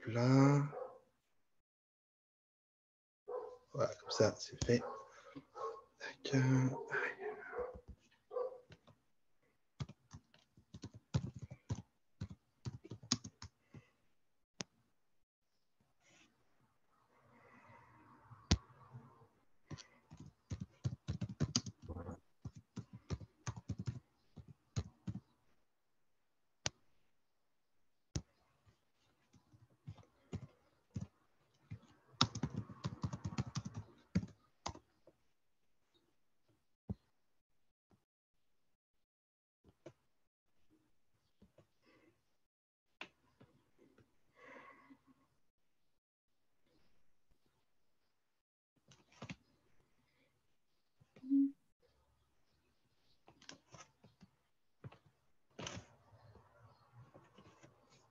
là. Voilà, comme ça, c'est fait. Tac.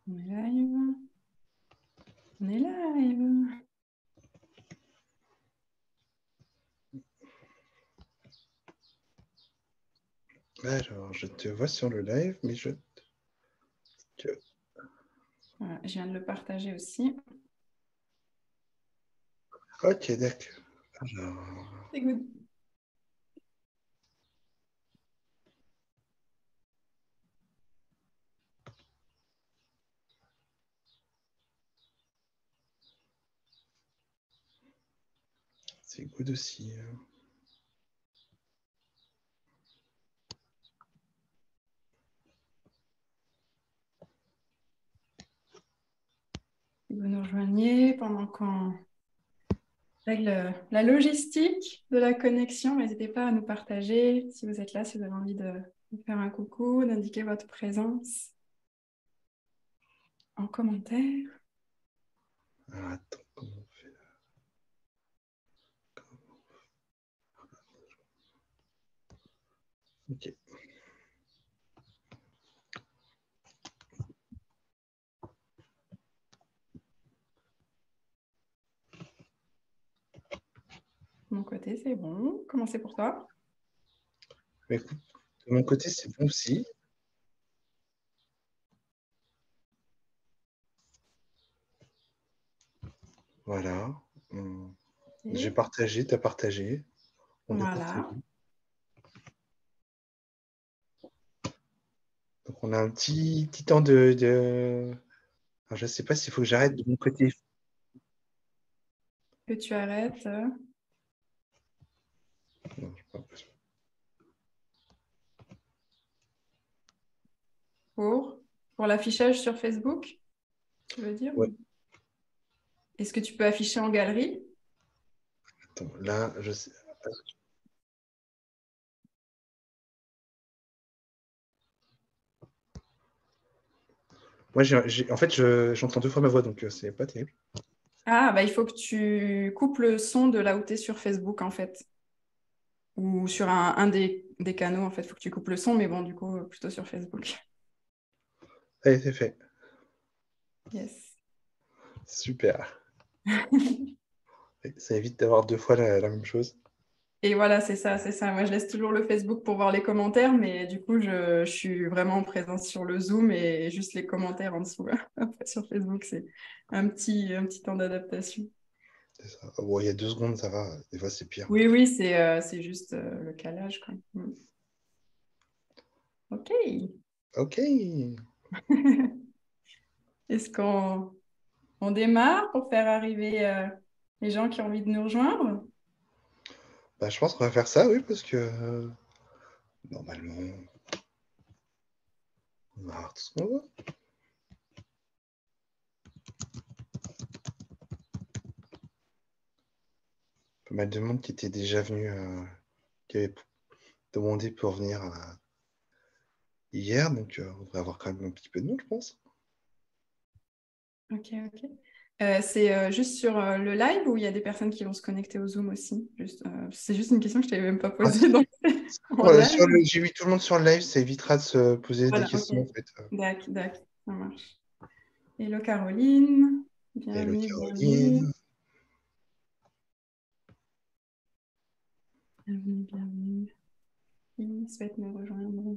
On est live. On est live. Alors, je te vois sur le live, mais je... Voilà, je viens de le partager aussi. Ok, d'accord. Alors... C'est good. C'est good aussi. Si vous nous rejoignez pendant qu'on règle la logistique de la connexion, n'hésitez pas à nous partager si vous êtes là, si vous avez envie de faire un coucou, d'indiquer votre présence en commentaire. Alors, attends, comment on fait là? Ok. De mon côté, c'est bon. Comment c'est pour toi? Mais écoute, de mon côté, c'est bon aussi. Voilà. J'ai partagé, tu as partagé. On a partagé. Voilà. Donc, on a un petit temps Alors, je ne sais pas s'il faut que j'arrête de mon côté. Que tu arrêtes. Non, j'ai pas l'impression. Pour l'affichage sur Facebook, tu veux dire? Ouais. Est-ce que tu peux afficher en galerie? Attends, là, je sais. Moi, en fait, j'entends deux fois ma voix, donc c'est pas terrible. Ah, bah, il faut que tu coupes le son de là où tu es sur Facebook, en fait. Ou sur un des canaux, en fait. Il faut que tu coupes le son, mais bon, du coup, plutôt sur Facebook. Allez, c'est fait. Yes. Super. Ça évite d'avoir deux fois la même chose. Et voilà, c'est ça, c'est ça. Moi, je laisse toujours le Facebook pour voir les commentaires, mais du coup, je suis vraiment en présence sur le Zoom et juste les commentaires en dessous. Après, sur Facebook, c'est un petit temps d'adaptation. C'est ça. Bon, il y a 2 secondes, ça va. Des fois, c'est pire. Oui, oui, c'est juste le calage, quoi. Mm. OK. Ok. Est-ce qu'on démarre pour faire arriver les gens qui ont envie de nous rejoindre? Bah, je pense qu'on va faire ça, oui, parce que normalement, on va avoir tout ce qu'on veut. Pas mal de monde qui était déjà venu, qui avait demandé pour venir hier, donc on devrait avoir quand même un petit peu de monde, je pense. OK, OK. C'est juste sur le live ou il y a des personnes qui vont se connecter au Zoom aussi? C'est juste une question que je ne t'avais même pas Ah, posée. Donc, en live? j'ai mis tout le monde sur le live, ça évitera de se poser des Voilà, OK. questions, en fait. D'accord, ça marche. Hello Caroline. Hello Bienvenue, bienvenue. Caroline. Bienvenue, bienvenue. Qui souhaite me rejoindre?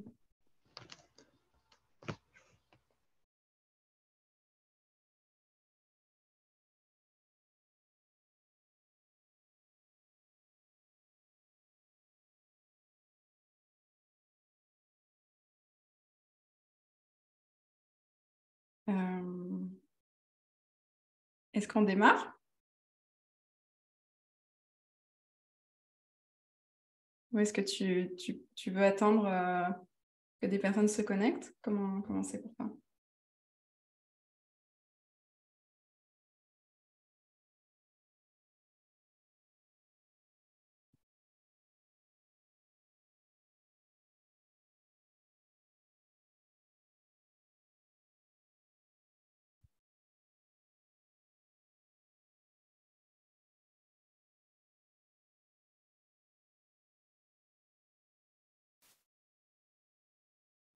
Est-ce qu'on démarre? Ou est-ce que tu veux attendre que des personnes se connectent? Comment c'est pour toi?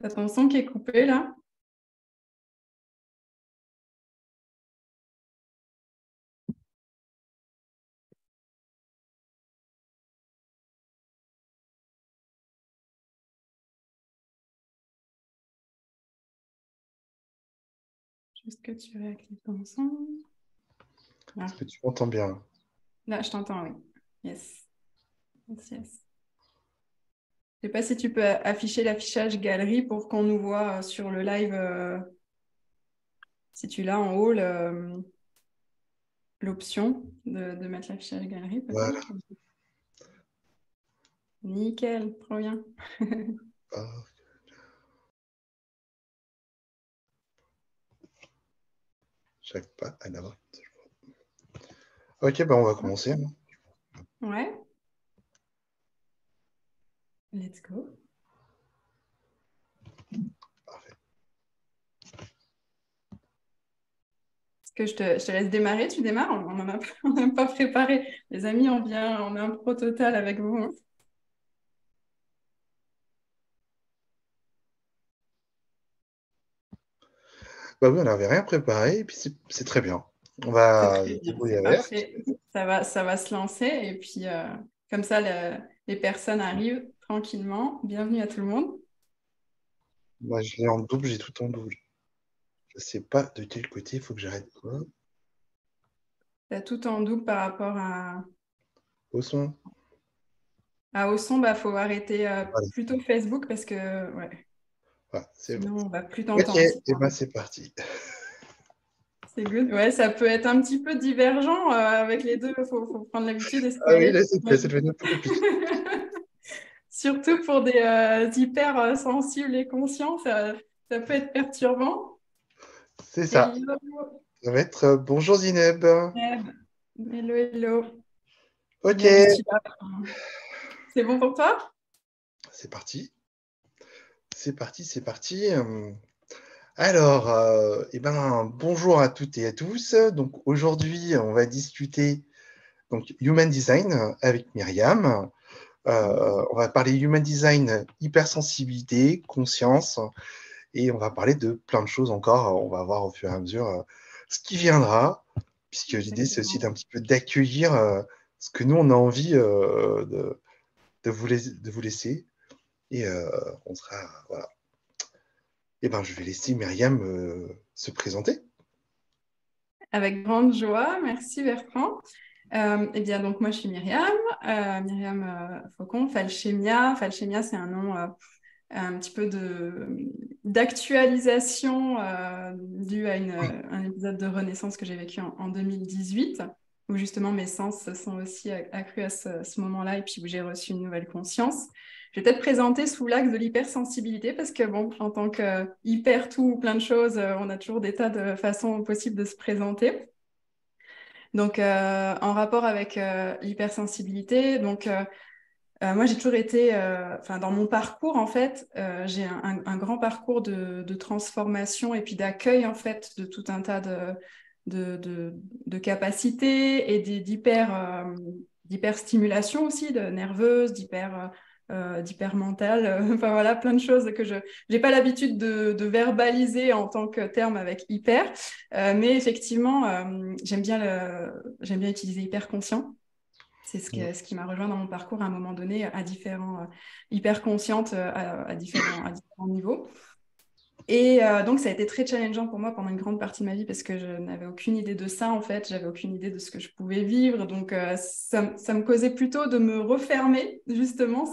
T'as ton son qui est coupé là? Juste que tu réactives ton son. Là, Est-ce que tu m'entends bien? là je t'entends, oui. Yes. Yes, yes. Je sais pas si tu peux afficher l'affichage galerie pour qu'on nous voit sur le live. Si tu l'as en haut, l'option de mettre l'affichage galerie, Voilà. peut-être. Nickel, trop bien. Ah, chaque pas à la droite. Ok, on va commencer, hein. Ouais, let's go. Parfait. Est-ce que je te laisse démarrer? Tu démarres? On n'en a, on n'a pas préparé. Les amis, on a un pro total avec vous, hein. Bah oui, on n'avait rien préparé, et puis c'est très bien. On C'est va très se bien, débrouiller c'est avec. parfait. Ça va se lancer et puis comme ça, les personnes arrivent tranquillement. Bienvenue à tout le monde. Moi, je l'ai en double, j'ai tout en double. Je sais pas de quel côté il faut que j'arrête quoi. T'as tout en double par rapport Au son. au son. Bah, faut arrêter Voilà, plutôt Facebook parce que ouais, voilà, c'est bon. sinon on va plus Ok, t'entendre. et ben c'est parti. C'est good. Ouais, ça peut être un petit peu divergent avec les deux. Faut prendre l'habitude et se Ah oui, caler. là, c'est devenu un peu compliqué. Surtout pour des hyper sensibles et conscients, ça peut être perturbant. C'est ça. Hello, Ça va être bonjour Zineb. Eb. Hello, hello. Ok, Bien, je suis là. C'est bon pour toi? c'est parti. C'est parti, c'est parti. Alors, bonjour à toutes et à tous. Donc aujourd'hui, on va discuter donc Human Design avec Myriam. On va parler Human Design, hypersensibilité, conscience, et on va parler de plein de choses encore. On va voir au fur et à mesure ce qui viendra, puisque l'idée c'est aussi Exactement. d'un petit peu d'accueillir ce que nous on a envie de vous laisser. Et on sera voilà. Et je vais laisser Myriam se présenter. Avec grande joie. Merci Bertrand. Eh bien, donc moi, je suis Myriam, Myriam Faucon, Falchemia. Falchemia, c'est un nom un petit peu d'actualisation due à un épisode de Renaissance que j'ai vécu en 2018, où justement mes sens se sont aussi accrus à ce moment-là et puis où j'ai reçu une nouvelle conscience. Je vais peut-être présenter sous l'axe de l'hypersensibilité parce que, bon, en tant que hyper tout, plein de choses, on a toujours des tas de façons possibles de se présenter. Donc, en rapport avec l'hypersensibilité, moi, j'ai toujours été, dans mon parcours, en fait, j'ai un grand parcours de transformation et puis d'accueil, en fait, de tout un tas de capacités et d'hyperstimulation aussi, de nerveuse, d'hyper mentale, enfin voilà, plein de choses que je n'ai pas l'habitude de verbaliser en tant que terme avec hyper, mais effectivement, j'aime bien utiliser hyper conscient. C'est ce qui m'a rejoint dans mon parcours à un moment donné, à différents, hyper consciente à différents niveaux. Et donc, ça a été très challengeant pour moi pendant une grande partie de ma vie parce que je n'avais aucune idée de ça, en fait. J'avais aucune idée de ce que je pouvais vivre. Donc, ça me causait plutôt de me refermer, justement,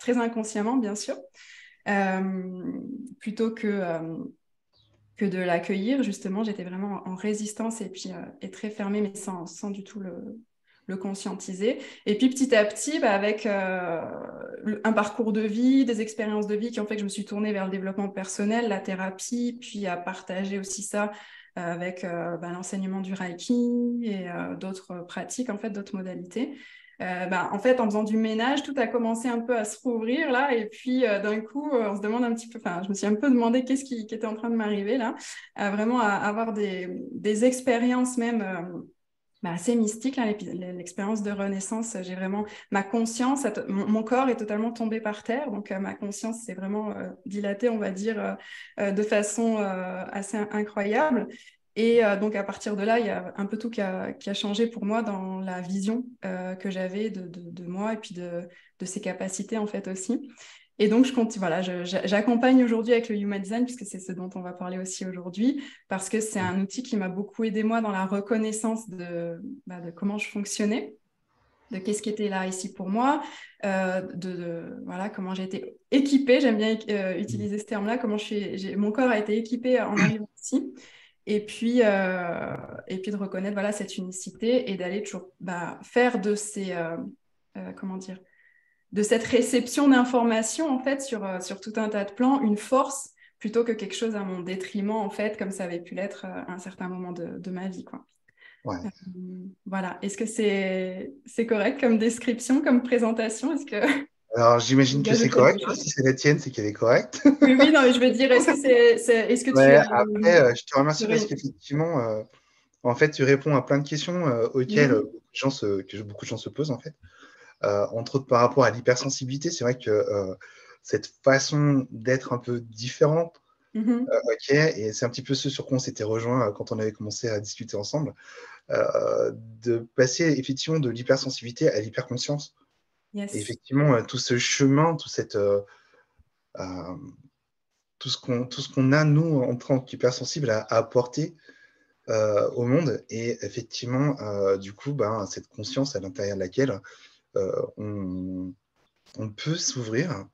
très inconsciemment, bien sûr, plutôt que que de l'accueillir. Justement, j'étais vraiment en résistance et puis et très fermée, mais sans du tout le conscientiser. Et puis petit à petit, avec un parcours de vie, des expériences de vie qui ont fait que je me suis tournée vers le développement personnel, la thérapie, puis à partager aussi ça avec l'enseignement du Reiki et d'autres pratiques, en fait, d'autres modalités. En fait, en faisant du ménage, tout a commencé un peu à se rouvrir là, et puis d'un coup, on se demande un petit peu, enfin, je me suis un peu demandé qu'est-ce qui était en train de m'arriver là, vraiment à avoir des expériences même assez mystiques, là, l'expérience de renaissance. J'ai vraiment ma conscience, mon corps est totalement tombé par terre, donc ma conscience s'est vraiment dilatée, on va dire, de façon assez incroyable. Et donc, à partir de là, il y a un peu tout qui a changé pour moi dans la vision que j'avais de moi et puis de ses capacités, en fait, aussi. Et donc, j'accompagne aujourd'hui avec le Human Design, puisque c'est ce dont on va parler aussi aujourd'hui, parce que c'est un outil qui m'a beaucoup aidé, moi, dans la reconnaissance de comment je fonctionnais, de qu'est-ce qui était là ici pour moi, voilà, comment j'ai été équipée, j'aime bien utiliser ce terme-là, mon corps a été équipé en arrivant ici. Et puis de reconnaître voilà, cette unicité et d'aller toujours faire de ces, comment dire, de cette réception d'informations en fait sur tout un tas de plans une force plutôt que quelque chose à mon détriment en fait comme ça avait pu l'être à un certain moment de ma vie quoi. Ouais. Voilà, est-ce que c'est correct comme description, comme présentation? Est-ce que Alors, j'imagine j'ai que c'est ajouté quelque correct, hein. chose? Si c'est la tienne, c'est qu'elle est correcte. Oui, oui, non, mais je veux dire, est-ce que tu Ouais, as après, je te remercie parce aurais- qu'effectivement, en fait, tu réponds à plein de questions auxquelles Mhm, beaucoup de gens se posent, en fait. Entre autres, par rapport à l'hypersensibilité, c'est vrai que cette façon d'être un peu différente, mhm. ok, et c'est un petit peu ce sur quoi on s'était rejoint quand on avait commencé à discuter ensemble, de passer effectivement de l'hypersensibilité à l'hyperconscience. Et Yes. effectivement, tout ce chemin, euh, tout ce qu'on a, nous, en tant qu'hypersensibles, à apporter au monde, et effectivement, du coup, cette conscience à l'intérieur de laquelle on, on peut s'ouvrir.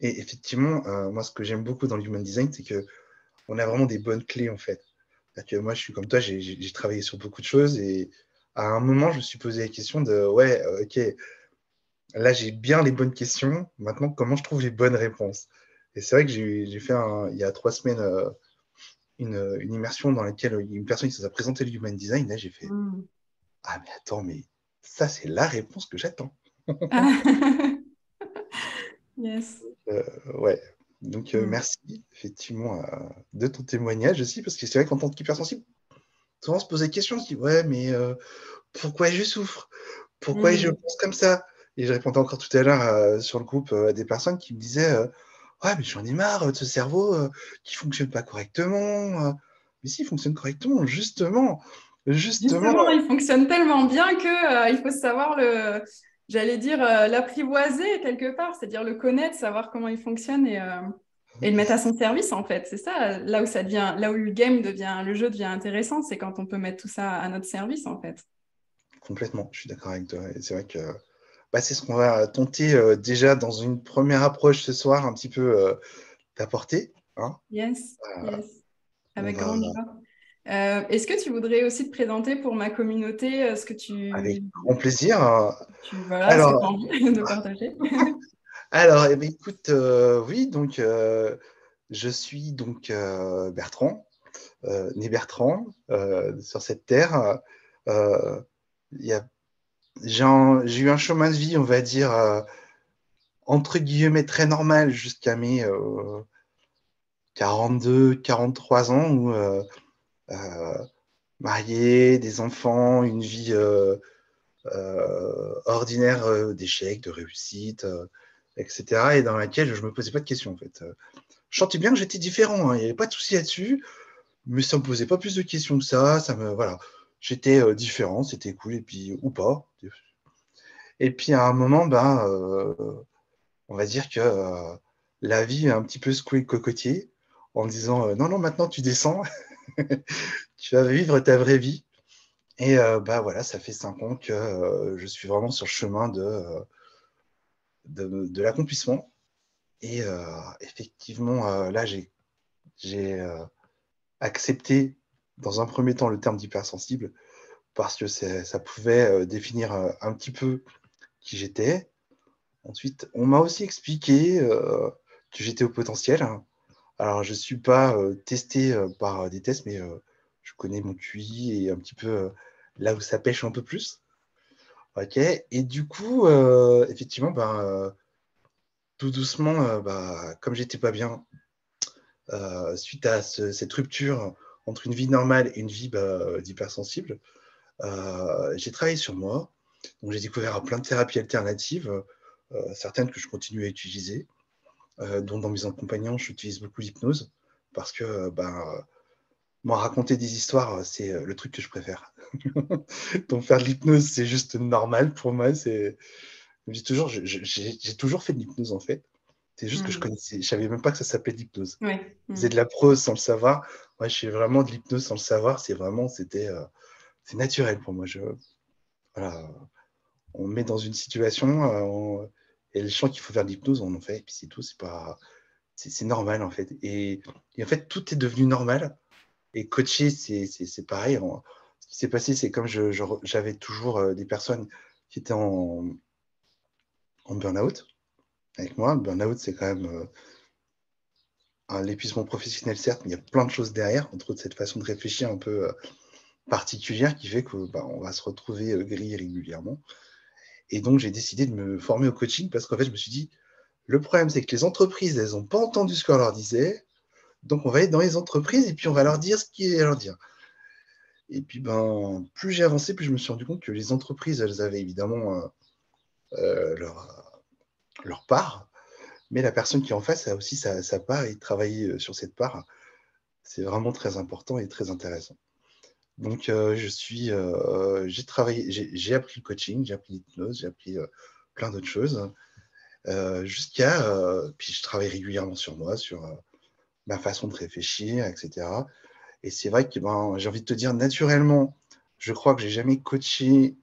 Et effectivement, moi, ce que j'aime beaucoup dans le Human Design, c'est que on a vraiment des bonnes clés, en fait. C'est-à-dire que moi, je suis comme toi, j'ai travaillé sur beaucoup de choses, et à un moment, je me suis posé la question de, ouais, ok, là, j'ai bien les bonnes questions, maintenant, comment je trouve les bonnes réponses? Et c'est vrai que j'ai fait, il y a 3 semaines, une immersion dans laquelle il y a une personne qui s'est présenté le Human Design, là, j'ai fait, Mm. ah, mais attends, mais ça, c'est la réponse que j'attends. Ah. Yes. Ouais. Donc, Mm. merci, effectivement, de ton témoignage aussi, parce que c'est vrai qu'en tant qu'hypersensible, souvent on se pose des questions, on se dit, ouais, mais pourquoi je souffre? Pourquoi je Mm. pense comme ça? Et je répondais encore tout à l'heure sur le groupe à des personnes qui me disaient, ouais, mais j'en ai marre de ce cerveau qui fonctionne pas correctement. Mais si, il fonctionne correctement, justement. Justement, Justement, il fonctionne tellement bien que il faut savoir j'allais dire l'apprivoiser quelque part, c'est-à-dire le connaître, savoir comment il fonctionne et le mettre à son service en fait. C'est ça, là où ça devient, là où le jeu devient intéressant, c'est quand on peut mettre tout ça à notre service en fait. complètement, je suis d'accord avec toi. Et c'est vrai que c'est ce qu'on va tenter déjà dans une première approche ce soir, un petit peu d'apporter. Hein. Yes, Euh, yes, on avec va grande joie. Est-ce que tu voudrais aussi te présenter pour ma communauté, ce que avec grand plaisir. voilà, ce que tu as Alors, envie de partager? eh bien, écoute, oui, donc je suis donc Bertrand, né Bertrand, sur cette terre. Euh, il y a- j'ai eu un chemin de vie, on va dire, entre guillemets, très normal jusqu'à mes 42, 43 ans, où euh, marié, des enfants, une vie ordinaire d'échecs, de réussite, etc. Et dans laquelle je ne me posais pas de questions, en fait. Je sentais bien que j'étais différent, hein, il n'y avait pas de souci là-dessus, mais ça ne me posait pas plus de questions que voilà. J'étais différent, c'était cool, et puis, ou pas. Et puis à un moment, on va dire que la vie a un petit peu secoué le cocotier en disant non, non, maintenant tu descends, tu vas vivre ta vraie vie. Et voilà, ça fait 5 ans que je suis vraiment sur le chemin de l'accomplissement. Et effectivement, là, j'ai accepté dans un premier temps le terme d'hypersensible parce que ça pouvait définir un petit peu qui j'étais. Ensuite, on m'a aussi expliqué que j'étais au potentiel. Alors, je ne suis pas testé par des tests, mais je connais mon QI et un petit peu là où ça pêche un peu plus. Ok. Et du coup, effectivement, tout doucement, comme j'étais pas bien, suite à cette rupture entre une vie normale et une vie d'hypersensible, j'ai travaillé sur moi. Donc, j'ai découvert plein de thérapies alternatives, certaines que je continue à utiliser, dont dans mes accompagnants, j'utilise beaucoup l'hypnose parce que moi, raconter des histoires, c'est le truc que je préfère. Donc, faire de l'hypnose, c'est juste normal pour moi. J'ai toujours fait de l'hypnose, en fait. C'est juste que je savais même pas que ça s'appelait de l'hypnose. Ouais. Je faisais de la prose sans le savoir. Moi, je fais vraiment de l'hypnose sans le savoir. C'est naturel pour moi. Voilà, on me met dans une situation et le chant qu'il faut faire de l'hypnose, on en fait. Et puis c'est tout. C'est normal, en fait. Et en fait, tout est devenu normal. Et coacher, c'est pareil. Ce qui s'est passé, c'est comme j'avais toujours des personnes qui étaient en burn-out avec moi. Le burn-out, c'est quand même l'épuisement professionnel, certes, mais il y a plein de choses derrière, entre autres cette façon de réfléchir un peu particulière qui fait que on va se retrouver grillé régulièrement. Et donc, j'ai décidé de me former au coaching parce qu'en fait, je me suis dit, le problème, c'est que les entreprises, elles n'ont pas entendu ce qu'on leur disait. Donc, on va aller dans les entreprises et puis on va leur dire ce qu'il y a à leur dire. Et puis, plus j'ai avancé, plus je me suis rendu compte que les entreprises, elles avaient évidemment leur part, mais la personne qui est en face a aussi sa part et travailler sur cette part, c'est vraiment très important et très intéressant. Donc, j'ai travaillé, j'ai appris le coaching, j'ai appris l'hypnose, j'ai appris plein d'autres choses, puis je travaille régulièrement sur moi, sur ma façon de réfléchir, etc. Et c'est vrai que j'ai envie de te dire, naturellement, je crois que j'ai jamais coaché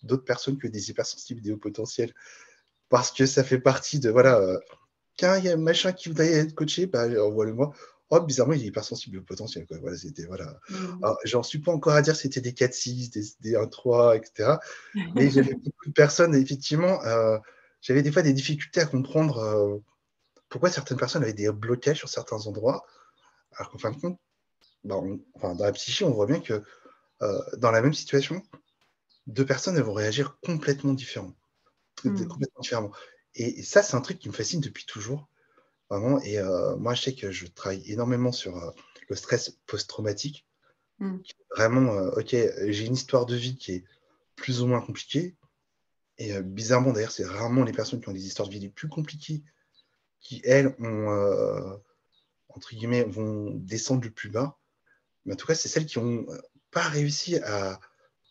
d'autres personnes que des hypersensibles et des hauts potentiels, parce que ça fait partie de, voilà, quand il y a un machin qui voudrait être coaché, envoie-le-moi. Oh, bizarrement, il est hypersensible au potentiel, quoi. Voilà, c'était, voilà. Alors, j'en suis pas encore à dire que c'était des 4-6, des 1-3, etc. Mais j'avais beaucoup de personnes, et effectivement, j'avais des fois des difficultés à comprendre pourquoi certaines personnes avaient des blocages sur certains endroits, alors qu'en fin de compte, dans la psyché, on voit bien que dans la même situation, deux personnes elles vont réagir complètement différemment. Complètement différemment. Et ça, c'est un truc qui me fascine depuis toujours, vraiment. Et moi, je sais que je travaille énormément sur le stress post-traumatique. Vraiment, ok, j'ai une histoire de vie qui est plus ou moins compliquée. Et bizarrement, d'ailleurs, c'est rarement les personnes qui ont des histoires de vie les plus compliquées qui, elles, entre guillemets, vont descendre le plus bas. Mais en tout cas, c'est celles qui n'ont pas réussi à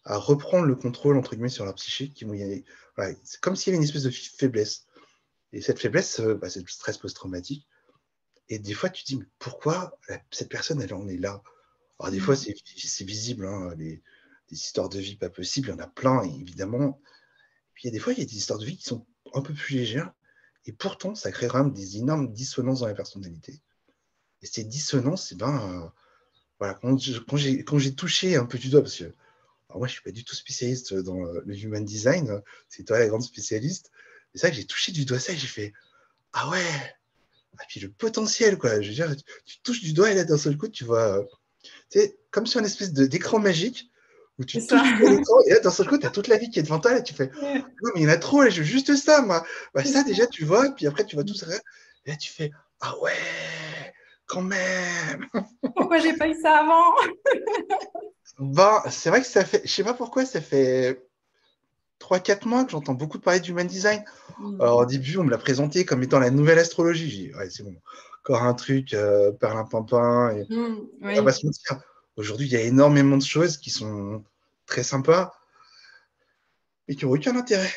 reprendre le contrôle, entre guillemets, sur leur psyché, qui vont y aller. Voilà, c'est comme s'il y avait une espèce de faiblesse. Et cette faiblesse, c'est le stress post-traumatique. Et des fois, tu te dis, mais pourquoi cette personne, elle en est là? Alors, des fois, c'est visible, hein, des histoires de vie pas possibles, il y en a plein, évidemment. Puis, il y a des fois, il y a des histoires de vie qui sont un peu plus légères. Et pourtant, ça crée vraiment des énormes dissonances dans la personnalité. Et ces dissonances, voilà, quand j'ai touché un peu du doigt, parce que alors moi, je ne suis pas du tout spécialiste dans le human design, c'est toi la grande spécialiste. C'est ça que j'ai touché du doigt ça et j'ai fait ah ouais, et puis le potentiel, quoi. Je veux dire, tu touches du doigt et là, d'un seul coup, tu vois, tu sais, comme sur une espèce d'écran magique où tu touches du doigt l'écran et là, d'un seul coup, tu as toute la vie qui est devant toi et tu fais non, mais il y en a trop, là, je veux juste ça, moi. Ça, déjà, tu vois, et puis après, tu vois tout ça. Et là, tu fais ah ouais, quand même. Pourquoi j'ai pas eu ça avant? C'est vrai que ça fait, je sais pas pourquoi, ça fait 3-4 mois que j'entends beaucoup parler d'human design. Alors, au début, on me l'a présenté comme étant la nouvelle astrologie. J'ai dit, ouais, c'est bon, encore un truc, perlimpinpin. Et... On va pas Oui. se mentir. Aujourd'hui, il y a énormément de choses qui sont très sympas, mais qui n'ont aucun intérêt.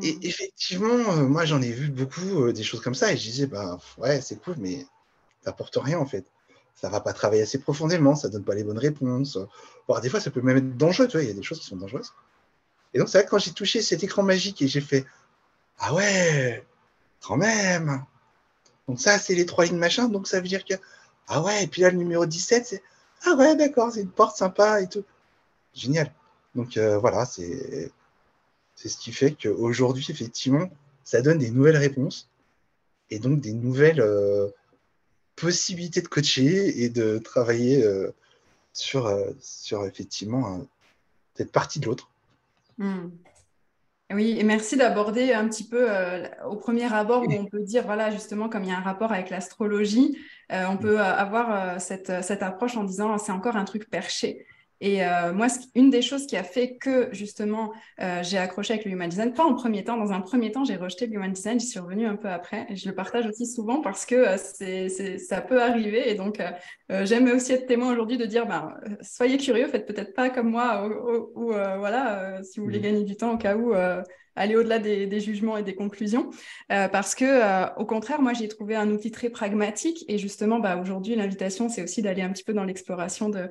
Et effectivement, moi, j'en ai vu beaucoup des choses comme ça, et je disais, ouais, c'est cool, mais ça n'apporte rien, en fait. Ça ne va pas travailler assez profondément, ça ne donne pas les bonnes réponses. Bon, des fois, ça peut même être dangereux, tu vois, il y a des choses qui sont dangereuses. Et donc, c'est vrai que quand j'ai touché cet écran magique et j'ai fait, ah ouais, quand même. Donc ça, c'est les 3 lignes machin. Donc ça veut dire que, Ah ouais, et puis là, le numéro 17, c'est ah ouais, d'accord, c'est une porte sympa et tout. Génial. Donc voilà, c'est ce qui fait qu'aujourd'hui, effectivement, ça donne des nouvelles réponses et donc des nouvelles possibilités de coacher et de travailler sur effectivement cette partie de l'autre. Hmm. Oui, et merci d'aborder un petit peu au premier abord où on peut dire, voilà, justement, comme il y a un rapport avec l'astrologie, on peut avoir cette approche en disant, c'est encore un truc perché. Et moi, une des choses qui a fait que, justement, j'ai accroché avec le Human Design, pas en premier temps, dans un premier temps, j'ai rejeté le Human Design, j'y suis revenue un peu après, et je le partage aussi souvent parce que ça peut arriver. Et donc, j'aime aussi être témoin aujourd'hui de dire, ben, soyez curieux, faites peut-être pas comme moi, ou voilà, si vous voulez gagner du temps au cas où, aller au-delà des jugements et des conclusions, parce que, au contraire, moi, j'ai trouvé un outil très pragmatique. Et justement, bah, aujourd'hui, l'invitation, c'est aussi d'aller un petit peu dans l'exploration de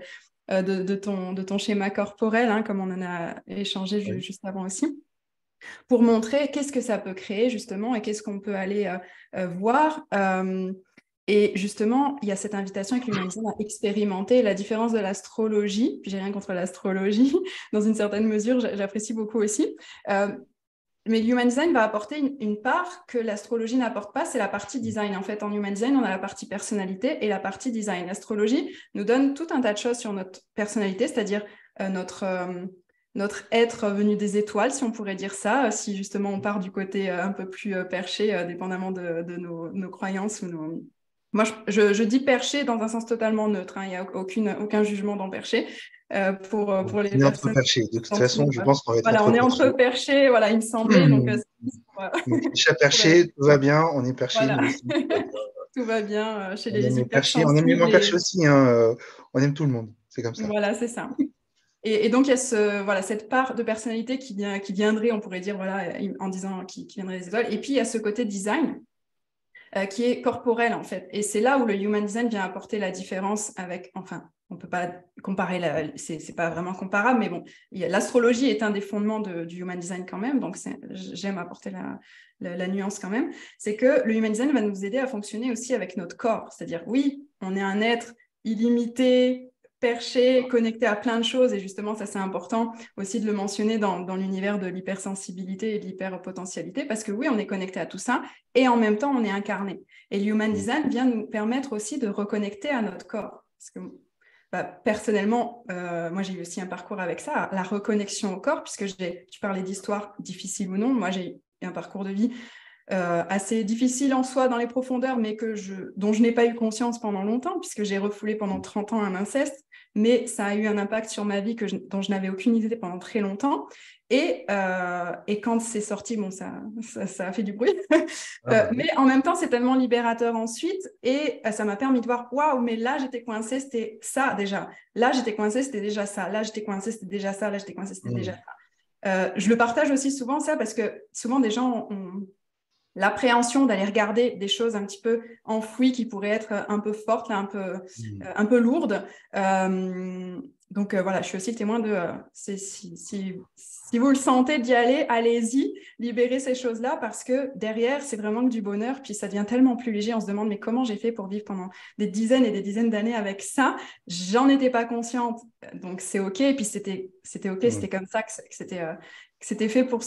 ton schéma corporel, hein, comme on en a échangé Oui. juste avant aussi, pour montrer qu'est-ce que ça peut créer, justement, et qu'est-ce qu'on peut aller voir. Et justement, il y a cette invitation avec l'Human Design à expérimenter la différence de l'astrologie. J'ai rien contre l'astrologie, dans une certaine mesure, j'apprécie beaucoup aussi. Mais l'Human Design va apporter une part que l'astrologie n'apporte pas, c'est la partie design. En fait, en Human Design, on a la partie personnalité et la partie design. L'astrologie nous donne tout un tas de choses sur notre personnalité, c'est-à-dire notre être venu des étoiles, si on pourrait dire ça, si justement on part du côté un peu plus perché, dépendamment de nos croyances ou nos... Moi, je dis perché dans un sens totalement neutre, hein. Il n'y a aucun jugement dans perché pour les On est entre personnes perchés. De toute s'en trouvent. façon, je pense qu'on va être Voilà, entre on est entre perchés. perchés, voilà, il me semblait. Donc, c'est juste Donc, chat pour, perché, tout va bien. On est perché, voilà, nous aussi. Tout va bien. tout va bien chez On aime les les perchés. On aime les hypersensibles. moins perchés aussi. Hein. On aime tout le monde. C'est comme ça. Voilà, c'est ça. Et donc, il y a voilà, cette part de personnalité qui viendrait, on pourrait dire, voilà, en disant qui viendrait des étoiles. Et puis, il y a ce côté design qui est corporel, en fait. Et c'est là où le Human Design vient apporter la différence avec, enfin, on ne peut pas comparer, c'est pas vraiment comparable, mais bon, l'astrologie est un des fondements du Human Design quand même, donc j'aime apporter la nuance quand même. C'est que le Human Design va nous aider à fonctionner aussi avec notre corps. C'est-à-dire, oui, on est un être illimité, perché, connecté à plein de choses, et justement, ça c'est important aussi de le mentionner dans l'univers de l'hypersensibilité et de l'hyperpotentialité, parce que oui, on est connecté à tout ça, et en même temps, on est incarné. Et l'Human Design vient nous permettre aussi de reconnecter à notre corps. Parce que bah, personnellement, moi j'ai eu aussi un parcours avec ça, la reconnexion au corps, puisque tu parlais d'histoire difficile ou non, moi j'ai eu un parcours de vie assez difficile en soi dans les profondeurs, mais dont je n'ai pas eu conscience pendant longtemps, puisque j'ai refoulé pendant 30 ans un inceste, mais ça a eu un impact sur ma vie dont je n'avais aucune idée pendant très longtemps. Et quand c'est sorti, bon, ça a fait du bruit. Ah, bah oui. Mais en même temps, c'est tellement libérateur ensuite. Et ça m'a permis de voir, waouh, mais là, j'étais coincée, c'était ça déjà. Là, j'étais coincée, c'était déjà ça. Là, j'étais coincée, c'était déjà ça. Là, j'étais coincée, c'était déjà ça. Je le partage aussi souvent, ça, parce que souvent, des gens ont l'appréhension d'aller regarder des choses un petit peu enfouies qui pourraient être un peu fortes, là, un peu lourdes. Donc voilà, je suis aussi le témoin de si vous le sentez d'y aller, allez-y, libérez ces choses-là parce que derrière, c'est vraiment que du bonheur. Puis ça devient tellement plus léger. On se demande, mais comment j'ai fait pour vivre pendant des dizaines et des dizaines d'années avec ça? J'en étais pas consciente. Donc c'est OK. Et puis c'était OK. C'était comme ça que c'était fait pour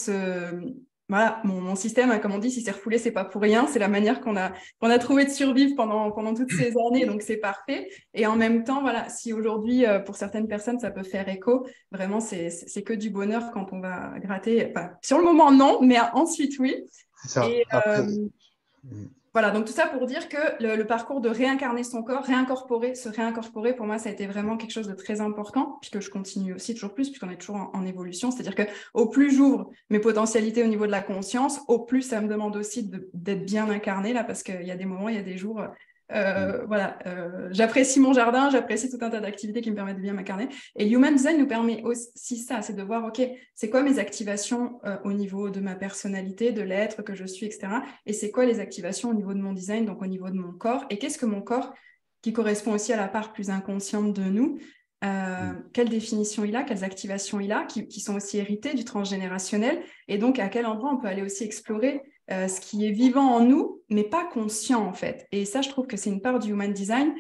voilà, mon système, comme on dit, si c'est refoulé, c'est pas pour rien. C'est la manière qu'on a trouvé de survivre pendant toutes ces années, donc c'est parfait. Et en même temps, voilà, si aujourd'hui, pour certaines personnes, ça peut faire écho, vraiment, c'est que du bonheur quand on va gratter. Enfin, sur le moment, non, mais ensuite, oui. C'est ça. Et Après, voilà, donc tout ça pour dire que le parcours de réincarner son corps, se réincorporer, pour moi, ça a été vraiment quelque chose de très important, puisque je continue aussi toujours plus, puisqu'on est toujours en évolution. C'est-à-dire que au plus j'ouvre mes potentialités au niveau de la conscience, au plus ça me demande aussi d'être bien incarné, là, parce qu'il y a des moments, il y a des jours, voilà, j'apprécie mon jardin, j'apprécie tout un tas d'activités qui me permettent de bien m'incarner. Et Human Design nous permet aussi ça, c'est de voir, OK, c'est quoi mes activations au niveau de ma personnalité, de l'être que je suis, etc. Et c'est quoi les activations au niveau de mon design, donc au niveau de mon corps. Et qu'est-ce que mon corps, qui correspond aussi à la part plus inconsciente de nous, quelle définition il a, quelles activations il a, qui sont aussi héritées du transgénérationnel, et donc à quel endroit on peut aller aussi explorer ce qui est vivant en nous, mais pas conscient en fait. Et ça, je trouve que c'est une part du human design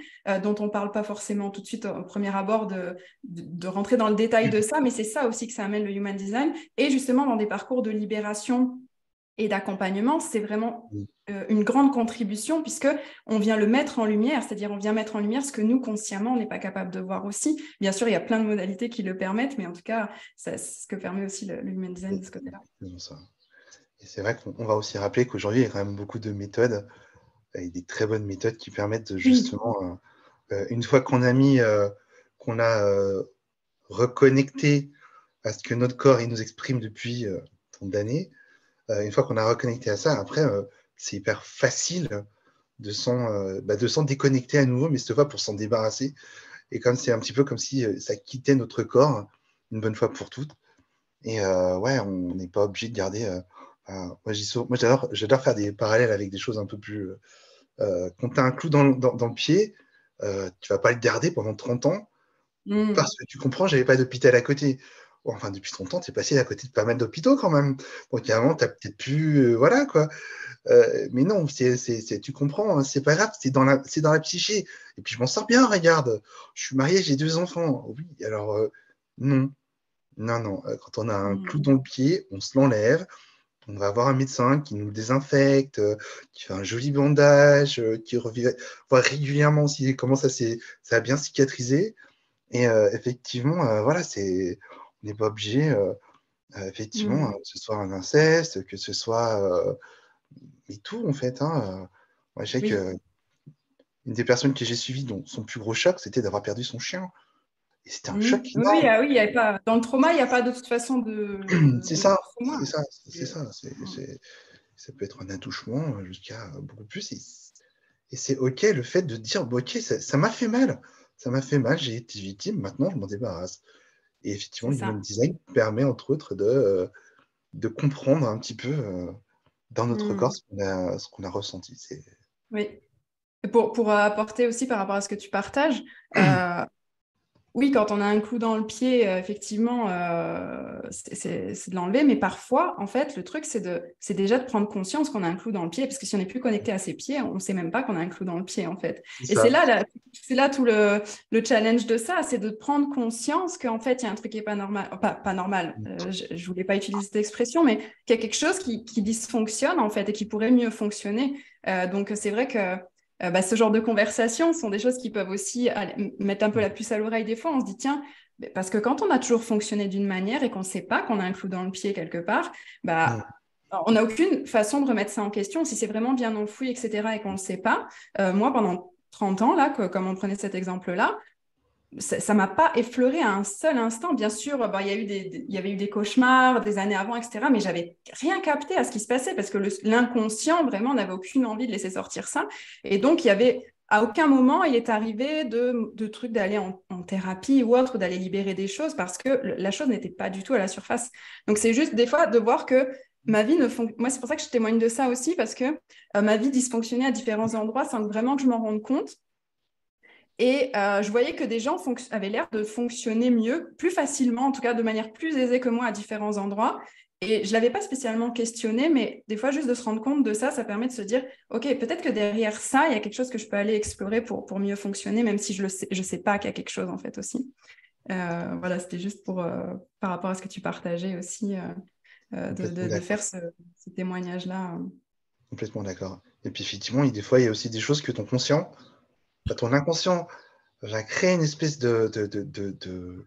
dont on ne parle pas forcément tout de suite au premier abord de rentrer dans le détail de ça, mais c'est ça aussi que ça amène le human design. Et justement, dans des parcours de libération et d'accompagnement, c'est vraiment une grande contribution puisque on vient le mettre en lumière, c'est-à-dire on vient mettre en lumière ce que nous, consciemment, on n'est pas capable de voir aussi. Bien sûr, il y a plein de modalités qui le permettent, mais en tout cas, c'est ce que permet aussi le human design de ce côté-là. Et c'est vrai qu'on va aussi rappeler qu'aujourd'hui, il y a quand même beaucoup de méthodes, et des très bonnes méthodes qui permettent de justement, une fois qu'on a reconnecté à ce que notre corps il nous exprime depuis tant d'années, une fois qu'on a reconnecté à ça, après, c'est hyper facile de s'en déconnecter à nouveau, mais cette fois pour s'en débarrasser. Et comme c'est un petit peu comme si ça quittait notre corps une bonne fois pour toutes. Et ouais, on n'est pas obligé de garder. Moi, j'adore faire des parallèles avec des choses un peu plus. Quand tu as un clou dans le pied, tu vas pas le garder pendant 30 ans parce que tu comprends, j'avais pas d'hôpital à côté. Bon, enfin, depuis 30 ans, tu es passé à côté de pas mal d'hôpitaux quand même. Donc, à un moment, tu as peut-être pu. Voilà, quoi. Mais non, tu comprends, hein, c'est pas grave, c'est dans la psyché. Et puis, je m'en sors bien, regarde. Je suis marié, j'ai 2 enfants. Oui, alors, non. Non, non. Quand on a un clou dans le pied, on se l'enlève. On va avoir un médecin qui nous le désinfecte, qui fait un joli bandage, qui voit régulièrement comment ça a bien cicatrisé. Et effectivement, voilà, on n'est pas obligé, effectivement, que ce soit un inceste, que ce soit. Mais tout, en fait. Hein. Moi, je sais qu'une des personnes que j'ai suivies, dont son plus gros choc, c'était d'avoir perdu son chien. Et c'était un choc Oui, énorme. il y a pas, dans le trauma, il n'y a pas de toute façon C'est de ça, trauma. c'est ça. Ça peut être un attouchement jusqu'à beaucoup plus. Et c'est OK le fait de dire, bon, OK, ça m'a fait mal. Ça m'a fait mal, j'ai été victime, maintenant je m'en débarrasse. Et effectivement, C'est le ça. human design permet, entre autres, de comprendre un petit peu dans notre corps ce qu'on a ressenti. Oui. Et pour apporter aussi par rapport à ce que tu partages, oui, quand on a un clou dans le pied, effectivement, c'est de l'enlever. Mais parfois, en fait, le truc, c'est déjà de prendre conscience qu'on a un clou dans le pied. Parce que si on n'est plus connecté à ses pieds, on ne sait même pas qu'on a un clou dans le pied, en fait. C'est Et ça. c'est là tout le challenge de ça, c'est de prendre conscience qu'en fait, il y a un truc qui n'est pas normal. Pas normal, je ne voulais pas utiliser cette expression, mais qu'il y a quelque chose qui dysfonctionne, en fait, et qui pourrait mieux fonctionner. Donc, c'est vrai que ce genre de conversations sont des choses qui peuvent aussi mettre un peu la puce à l'oreille des fois. On se dit, tiens, parce que quand on a toujours fonctionné d'une manière et qu'on ne sait pas qu'on a un clou dans le pied quelque part, on n'a aucune façon de remettre ça en question. Si c'est vraiment bien enfoui, etc., et qu'on ne le sait pas, moi, pendant 30 ans, là, comme on prenait cet exemple-là, ça m'a pas effleuré à un seul instant. Bien sûr, il y avait eu des cauchemars des années avant, etc. Mais j'avais rien capté à ce qui se passait parce que l'inconscient vraiment n'avait aucune envie de laisser sortir ça. Et donc, il y avait à aucun moment il est arrivé de trucs d'aller en thérapie ou autre, d'aller libérer des choses parce que la chose n'était pas du tout à la surface. Donc, c'est juste des fois de voir que ma vie ne fonctionne. Moi, c'est pour ça que je témoigne de ça aussi parce que ma vie dysfonctionnait à différents endroits sans vraiment que je m'en rende compte. Et je voyais que des gens avaient l'air de fonctionner mieux, plus facilement, en tout cas de manière plus aisée que moi à différents endroits. Et je ne l'avais pas spécialement questionné, mais des fois, juste de se rendre compte de ça, ça permet de se dire, OK, peut-être que derrière ça, il y a quelque chose que je peux aller explorer pour mieux fonctionner, même si je sais pas qu'il y a quelque chose en fait aussi. Voilà, c'était juste par rapport à ce que tu partageais aussi, Complètement de d'accord. faire ce témoignage-là. Complètement d'accord. Et puis effectivement, des fois, il y a aussi des choses que ton inconscient va créer une espèce de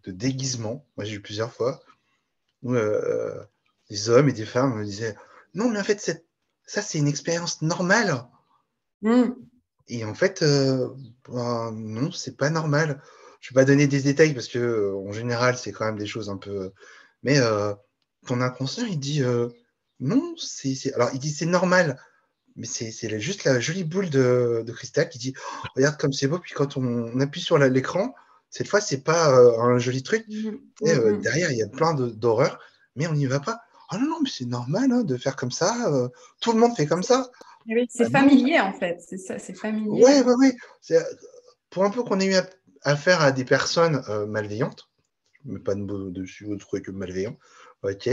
déguisement. Moi, j'ai eu plusieurs fois où des hommes et des femmes me disaient non, mais en fait, ça, c'est une expérience normale. Et en fait, non, c'est pas normal. Je ne vais pas donner des détails parce que, en général, c'est quand même des choses un peu. Mais ton inconscient, il dit non, alors il dit c'est normal, mais c'est juste la jolie boule de cristal qui dit oh, regarde comme c'est beau. Puis quand on appuie sur l'écran, cette fois, c'est pas un joli truc. Et, derrière, il y a plein d'horreurs, mais on n'y va pas. Oh non, non, mais c'est normal hein, de faire comme ça. Tout le monde fait comme ça. Oui, c'est Ah non, familier en fait, c'est ça, c'est ouais, familier. ouais, ouais. Pour un peu qu'on ait eu affaire à des personnes malveillantes, je ne mets pas de mots dessus autre que malveillant, ok,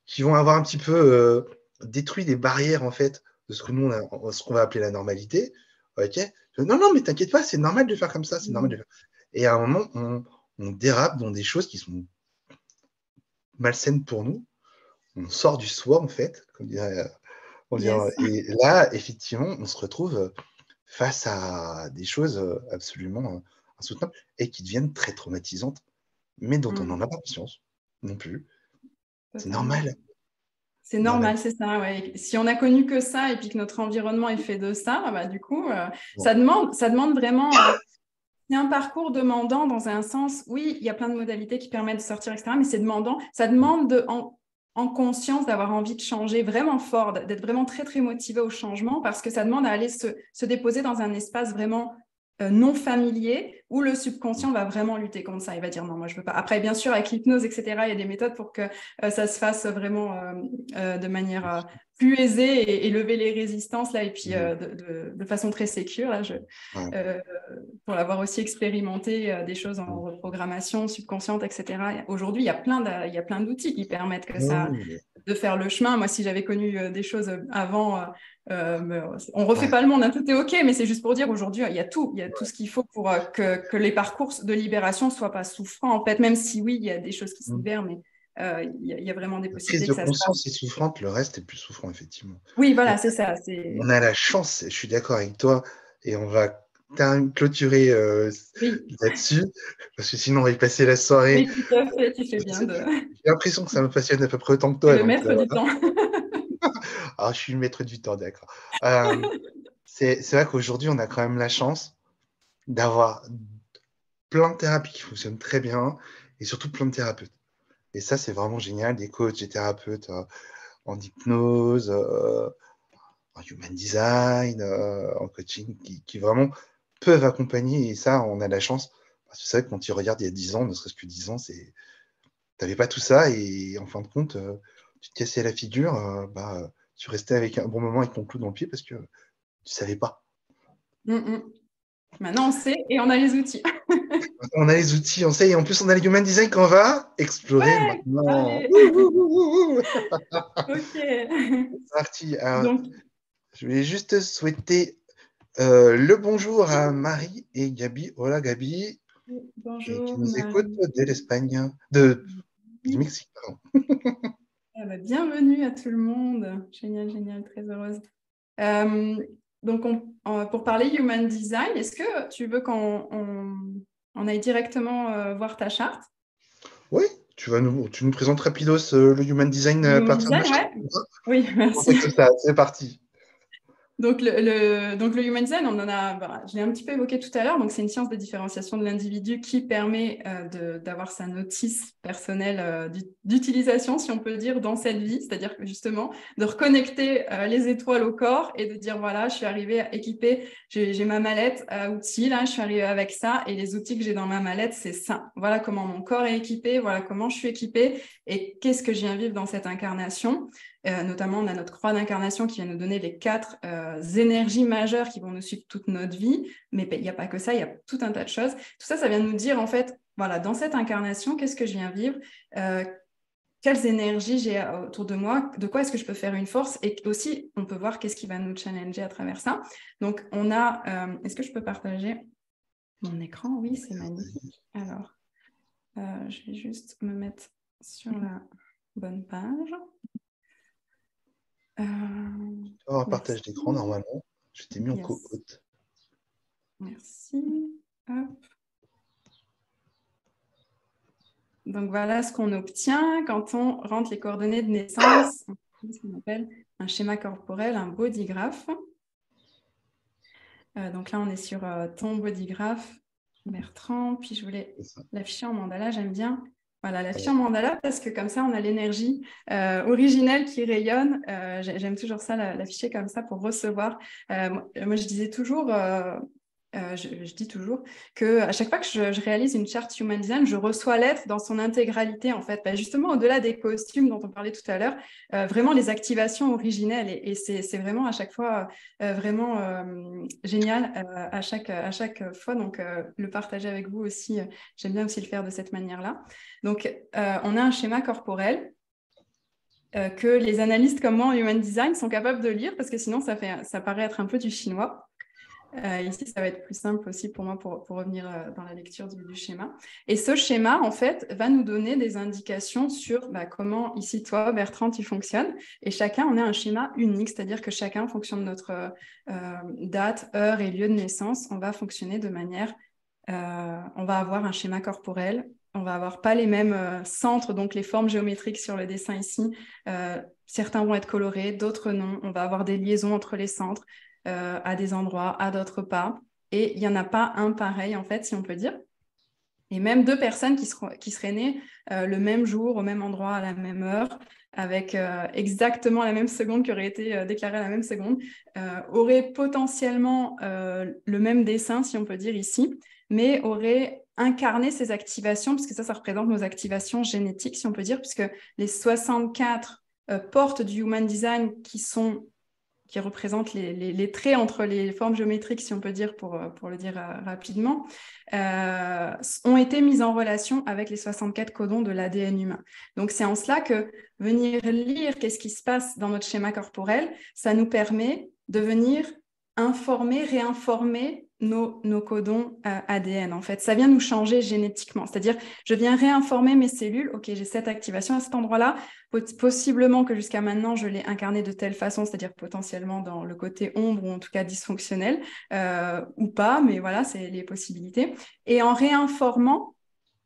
qui vont avoir un petit peu détruit les barrières, en fait, de ce que nous, ce qu'on va appeler la normalité. Ok, non, non, mais t'inquiète pas, c'est normal de faire comme ça, c'est normal de faire. Et à un moment, on dérape dans des choses qui sont malsaines pour nous. On sort du soi, en fait, comme dirait, Yes. et là, effectivement, on se retrouve face à des choses absolument insoutenables et qui deviennent très traumatisantes, mais dont on n'en a pas conscience non plus. C'est Totalement. normal. C'est Normal. normal, c'est ça. Ouais. Si on a connu que ça et puis que notre environnement est fait de ça, bah, du coup, Bon. ça demande vraiment. C'est un parcours demandant dans un sens. Oui, il y a plein de modalités qui permettent de sortir, etc. Mais c'est demandant. Ça demande en conscience d'avoir envie de changer vraiment fort, d'être vraiment très, très motivé au changement parce que ça demande à aller se déposer dans un espace vraiment non familier où le subconscient va vraiment lutter contre ça. Il va dire non, moi je veux pas. Après, bien sûr, avec l'hypnose, etc., il y a des méthodes pour que ça se fasse vraiment de manière plus aisée et lever les résistances là, et puis de façon très sécure. Là, Ouais. pour l'avoir aussi expérimenté des choses en reprogrammation subconsciente, etc. Aujourd'hui, il y a plein d'outils qui permettent que ça, Oui, de faire le chemin. Moi, si j'avais connu des choses avant, on refait ouais. pas le monde, hein, tout est OK, mais c'est juste pour dire aujourd'hui, il y a tout ce qu'il faut pour que les parcours de libération soient pas souffrants, en fait, même si oui, il y a des choses qui se libèrent, mais il y a vraiment des La prise possibilités de que ça se passe. conscience est souffrante, le reste est plus souffrant, effectivement. Oui, Et voilà, c'est ça. on a la chance, je suis d'accord avec toi, et on va clôturer Oui, là-dessus, parce que sinon on va y passer la soirée. oui, tout à fait, tu fais bien de. J'ai l'impression que ça me passionne à peu près autant que C'est toi, le donc maître du temps. ah, je suis le maître du temps, d'accord. C'est vrai qu'aujourd'hui, on a quand même la chance d'avoir plein de thérapies qui fonctionnent très bien, et surtout plein de thérapeutes. Et ça, c'est vraiment génial, des coachs et thérapeutes en hypnose, en human design, en coaching, qui vraiment peuvent accompagner. Et ça, on a la chance. Parce que c'est vrai que quand tu regardes il y a 10 ans, ne serait-ce que 10 ans, tu n'avais pas tout ça. Et en fin de compte, tu te cassais la figure, tu restais avec un bon moment avec ton clou dans le pied parce que tu ne savais pas. Mm, mm. Maintenant, on sait et on a les outils. On a les outils, on sait, et en plus, on a les human design qu'on va explorer Ouais, maintenant. allez, Ouh, ouh, ouh, ouh. ok. C'est parti. Alors, Donc, je vais juste souhaiter le bonjour à Marie et Gabi. Hola Gabi, et qui bonjour nous écoute Marie. de l'Espagne, du Mexique, pardon. Ah bah, bienvenue à tout le monde. Génial, génial, très heureuse. Euh, donc, pour parler Human Design, est-ce que tu veux on aille directement voir ta charte? Oui, tu nous présentes rapidos le human design Le à Human partir de la Design, charte. ouais. Oui, On fait merci. tout ça, c'est parti. Donc donc le Human Design, je l'ai un petit peu évoqué tout à l'heure. Donc, c'est une science de différenciation de l'individu qui permet d'avoir sa notice personnelle d'utilisation, si on peut dire, dans cette vie. C'est-à-dire que justement, de reconnecter les étoiles au corps et de dire, voilà, je suis arrivée équipée, j'ai ma mallette à outils, là, je suis arrivée avec ça et les outils que j'ai dans ma mallette, c'est ça. Voilà comment mon corps est équipé, voilà comment je suis équipée et qu'est-ce que je viens vivre dans cette incarnation. Notamment, on a notre croix d'incarnation qui vient nous donner les 4 énergies majeures qui vont nous suivre toute notre vie. Mais il n'y a pas que ça, il y a tout un tas de choses. Tout ça, ça vient nous dire, en fait, voilà, dans cette incarnation, qu'est-ce que je viens vivre quelles énergies j'ai autour de moi, de quoi est-ce que je peux faire une force et aussi, on peut voir qu'est-ce qui va nous challenger à travers ça. Donc, on a... est-ce que je peux partager mon écran? Oui, c'est magnifique. Alors, je vais juste me mettre sur la bonne page. Tu vas avoir un Merci. partage d'écran normalement. Je t'ai mis en Yes. co-hôte. Merci. Hop. Donc voilà ce qu'on obtient quand on rentre les coordonnées de naissance. Ce qu'on appelle un schéma corporel, un bodygraph. Donc là, on est sur ton bodygraph, Bertrand. Puis je voulais l'afficher en mandala, j'aime bien. Voilà, l'afficher en mandala parce que comme ça, on a l'énergie originelle qui rayonne. J'aime toujours ça, l'afficher comme ça pour recevoir. Moi, je disais toujours, je dis toujours qu'à chaque fois que je réalise une charte Human Design, je reçois l'être dans son intégralité, en fait. Justement, au-delà des costumes dont on parlait tout à l'heure, vraiment les activations originelles. Et c'est vraiment à chaque fois vraiment génial à chaque fois. Donc, le partager avec vous aussi, j'aime bien aussi le faire de cette manière-là. Donc, on a un schéma corporel que les analystes comme moi en Human Design sont capables de lire, parce que sinon, ça paraît être un peu du chinois. Ici, ça va être plus simple aussi pour moi pour revenir dans la lecture du schéma. Et ce schéma, en fait, va nous donner des indications sur comment, ici, toi, Bertrand, tu fonctionnes. Et chacun, on a un schéma unique, c'est-à-dire que chacun, en fonction de notre date, heure et lieu de naissance, on va fonctionner de manière... on va avoir un schéma corporel, on va avoir pas les mêmes centres, donc les formes géométriques sur le dessin ici. Certains vont être colorés, d'autres non. On va avoir des liaisons entre les centres. À des endroits, à d'autres pas. Et il n'y en a pas un pareil, en fait, si on peut dire. Et même deux personnes qui seraient nées le même jour, au même endroit, à la même heure, avec exactement la même seconde qui aurait été déclarée à la même seconde, auraient potentiellement le même dessin, si on peut dire ici, mais auraient incarné ces activations, puisque ça représente nos activations génétiques, si on peut dire, puisque les 64 portes du Human Design qui représentent les traits entre les formes géométriques, si on peut dire, pour le dire rapidement, ont été mises en relation avec les 64 codons de l'ADN humain. Donc, c'est en cela que venir lire qu'est-ce qui se passe dans notre schéma corporel, ça nous permet de venir informer, réinformer nos codons ADN, en fait. Ça vient nous changer génétiquement. C'est-à-dire, je viens réinformer mes cellules. OK, j'ai cette activation à cet endroit-là. Possiblement que jusqu'à maintenant, je l'ai incarné de telle façon, c'est-à-dire potentiellement dans le côté ombre ou en tout cas dysfonctionnel, ou pas, mais voilà, c'est les possibilités. Et en réinformant,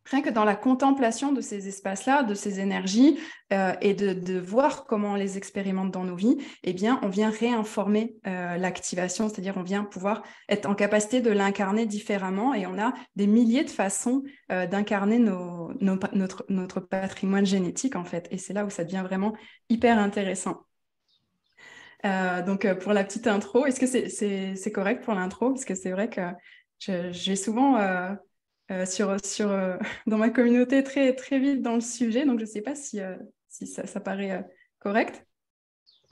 rien que dans la contemplation de ces espaces-là, de ces énergies, et de voir comment on les expérimente dans nos vies, eh bien, on vient réinformer l'activation, c'est-à-dire on vient pouvoir être en capacité de l'incarner différemment, et on a des milliers de façons d'incarner notre patrimoine génétique, en fait. Et c'est là où ça devient vraiment hyper intéressant. Donc, pour la petite intro, est-ce que c'est correct pour l'intro? Parce que c'est vrai que j'ai souvent... dans ma communauté très, très vite dans le sujet. Donc, je ne sais pas si ça paraît correct.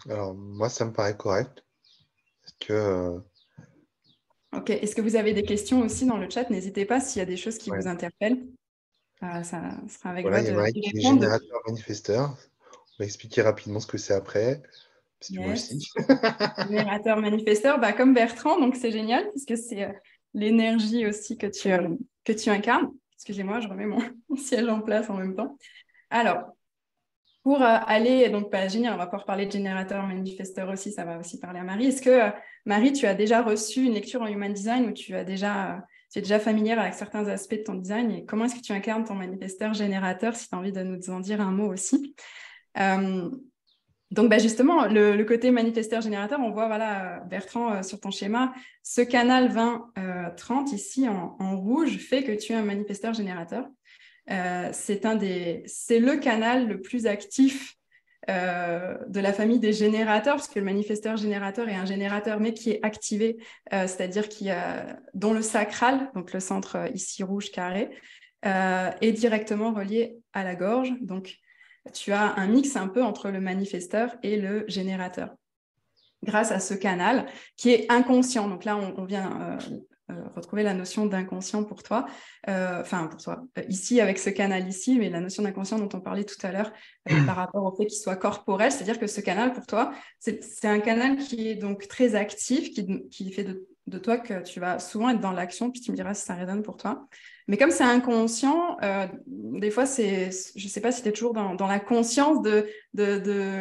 Alors, moi, ça me paraît correct. Parce que, OK. Est-ce que vous avez des questions aussi dans le chat? N'hésitez pas s'il y a des choses qui ouais. vous interpellent. Ça sera avec Voilà, joie il y a de Marie qui est répondre. générateur manifesteur. On va expliquer rapidement ce que c'est après. Parce que moi aussi. Yes. Générateur manifesteur, comme Bertrand, donc c'est génial, puisque c'est l'énergie aussi que tu incarnes. Excusez-moi, je remets mon siège en place en même temps. Alors, pour aller, donc génial, on va pouvoir parler de générateur manifesteur aussi, ça va aussi parler à Marie. Est-ce que, Marie, tu as déjà reçu une lecture en Human Design où tu es déjà familière avec certains aspects de ton design, et comment est-ce que tu incarnes ton manifesteur générateur, si tu as envie de nous en dire un mot aussi. Donc, justement, le côté manifesteur générateur, on voit, voilà, Bertrand, sur ton schéma, ce canal 20-30 ici en rouge fait que tu es un manifesteur générateur. C'est le canal le plus actif de la famille des générateurs, parce que le manifesteur générateur est un générateur, mais qui est activé, c'est-à-dire dont le sacral, donc le centre ici rouge carré, est directement relié à la gorge. Donc, tu as un mix un peu entre le manifesteur et le générateur, grâce à ce canal qui est inconscient. Donc là, on vient retrouver la notion d'inconscient pour toi. Ici, avec ce canal ici, mais la notion d'inconscient dont on parlait tout à l'heure par rapport au fait qu'il soit corporel, c'est-à-dire que ce canal, pour toi, c'est un canal qui est donc très actif, qui fait de toi que tu vas souvent être dans l'action, puis tu me diras si ça résonne pour toi. Mais comme c'est inconscient, des fois, je ne sais pas si tu es toujours dans la conscience de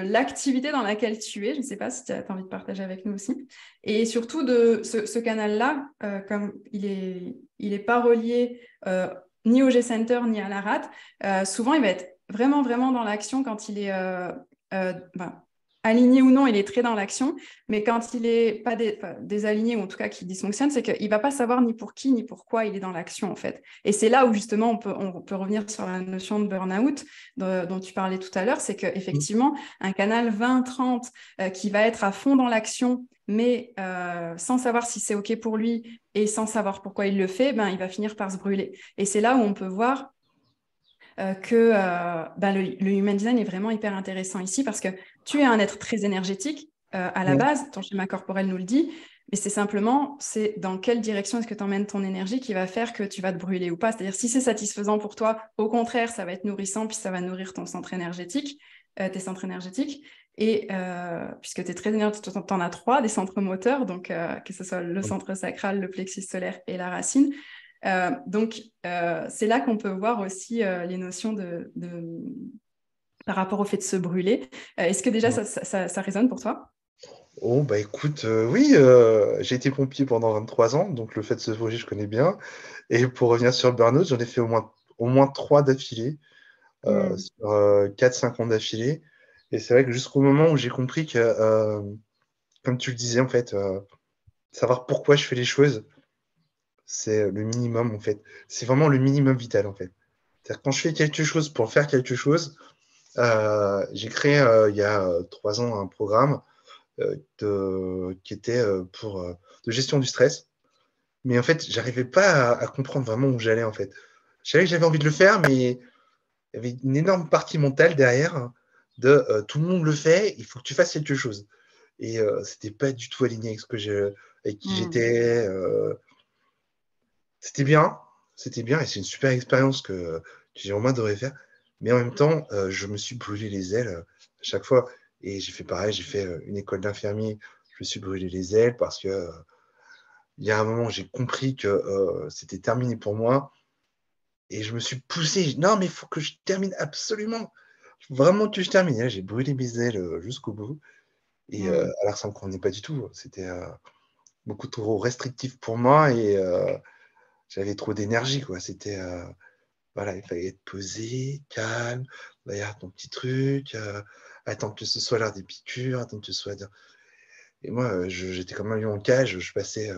l'activité dans laquelle tu es. Je ne sais pas si tu as envie de partager avec nous aussi. Et surtout, de ce canal-là, comme il est pas relié ni au G-Center ni à la rate, souvent, il va être vraiment, vraiment dans l'action quand il est aligné ou non, il est très dans l'action, mais quand il n'est pas désaligné, ou en tout cas qui dysfonctionne, c'est qu'il ne va pas savoir ni pour qui ni pourquoi il est dans l'action, en fait. Et c'est là où, justement, on peut revenir sur la notion de burn-out dont tu parlais tout à l'heure, c'est qu'effectivement, un canal 20-30 qui va être à fond dans l'action, mais sans savoir si c'est OK pour lui et sans savoir pourquoi il le fait, il va finir par se brûler. Et c'est là où on peut voir que le Human Design est vraiment hyper intéressant ici, parce que tu es un être très énergétique à la base, ton schéma corporel nous le dit, Mais c'est simplement, c'est dans quelle direction est-ce que tu emmènes ton énergie qui va faire que tu vas te brûler ou pas. C'est-à-dire, si c'est satisfaisant pour toi, au contraire, ça va être nourrissant, puis ça va nourrir ton centre énergétique, tes centres énergétiques. Et puisque tu es très énergétique, tu en as 3, des centres moteurs, donc que ce soit le centre sacral, le plexus solaire et la racine. Donc, c'est là qu'on peut voir aussi les notions par rapport au fait de se brûler. Est-ce que déjà ça résonne pour toi? Oh, bah écoute, oui, j'ai été pompier pendant 23 ans, donc le fait de se brûler, je connais bien. Et pour revenir sur le burn-out, j'en ai fait au moins 3 d'affilée, sur 4-5 ans d'affilée. Et c'est vrai que jusqu'au moment où j'ai compris que, comme tu le disais, en fait, savoir pourquoi je fais les choses, c'est le minimum, en fait. C'est vraiment le minimum vital, en fait. C'est-à-dire que quand je fais quelque chose pour faire quelque chose, j'ai créé il y a 3 ans un programme qui était de gestion du stress. Mais en fait, j'arrivais pas à comprendre vraiment où j'allais, en fait. Je savais que j'avais envie de le faire, mais il y avait une énorme partie mentale derrière de tout le monde le fait, il faut que tu fasses quelque chose. Et c'était pas du tout aligné avec avec qui j'étais. C'était bien, c'était bien, et c'est une super expérience que j'ai vraiment adoré faire. Mais en même temps, je me suis brûlé les ailes à chaque fois. Et j'ai fait pareil, j'ai fait une école d'infirmier. Je me suis brûlé les ailes parce que il y a un moment, où j'ai compris que c'était terminé pour moi. Et je me suis poussé. Non, mais il faut que je termine absolument. Vraiment que je termine. Et là, j'ai brûlé mes ailes jusqu'au bout. Et alors, ça ne me convenait pas du tout. C'était beaucoup trop restrictif pour moi et j'avais trop d'énergie, quoi. C'était, voilà, il fallait être posé, calme, regarde ton petit truc, attendre que ce soit l'heure des piqûres, attendre que ce soit. Et moi, j'étais comme un lion en cage. Je passais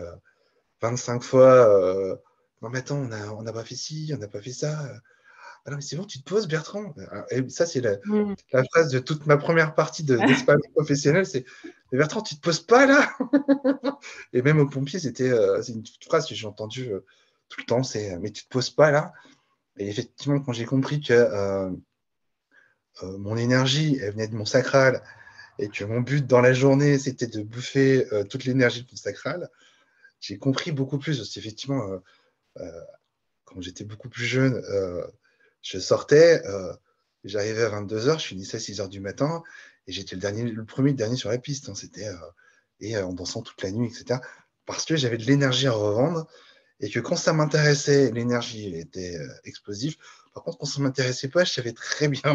25 fois. Non, mais attends, on n'a pas fait ci, on n'a pas fait ça. Ah non, mais c'est bon, tu te poses, Bertrand. Et ça, c'est la phrase de toute ma première partie d'expérience professionnelle, c'est mais Bertrand, tu te poses pas là. Et même aux pompiers, c'est une phrase que j'ai entendue tout le temps, c'est mais tu te poses pas là. Et effectivement, quand j'ai compris que mon énergie, elle venait de mon sacral et que mon but dans la journée, c'était de bouffer toute l'énergie de mon sacral, j'ai compris beaucoup plus. Parce qu'effectivement, quand j'étais beaucoup plus jeune, je sortais, j'arrivais à 22 h, je finissais à 6 h du matin et j'étais le premier, le dernier sur la piste. Hein, et en dansant toute la nuit, etc. Parce que j'avais de l'énergie à revendre et que quand ça m'intéressait, l'énergie elle était explosive. Par contre, quand ça ne m'intéressait pas, je savais très bien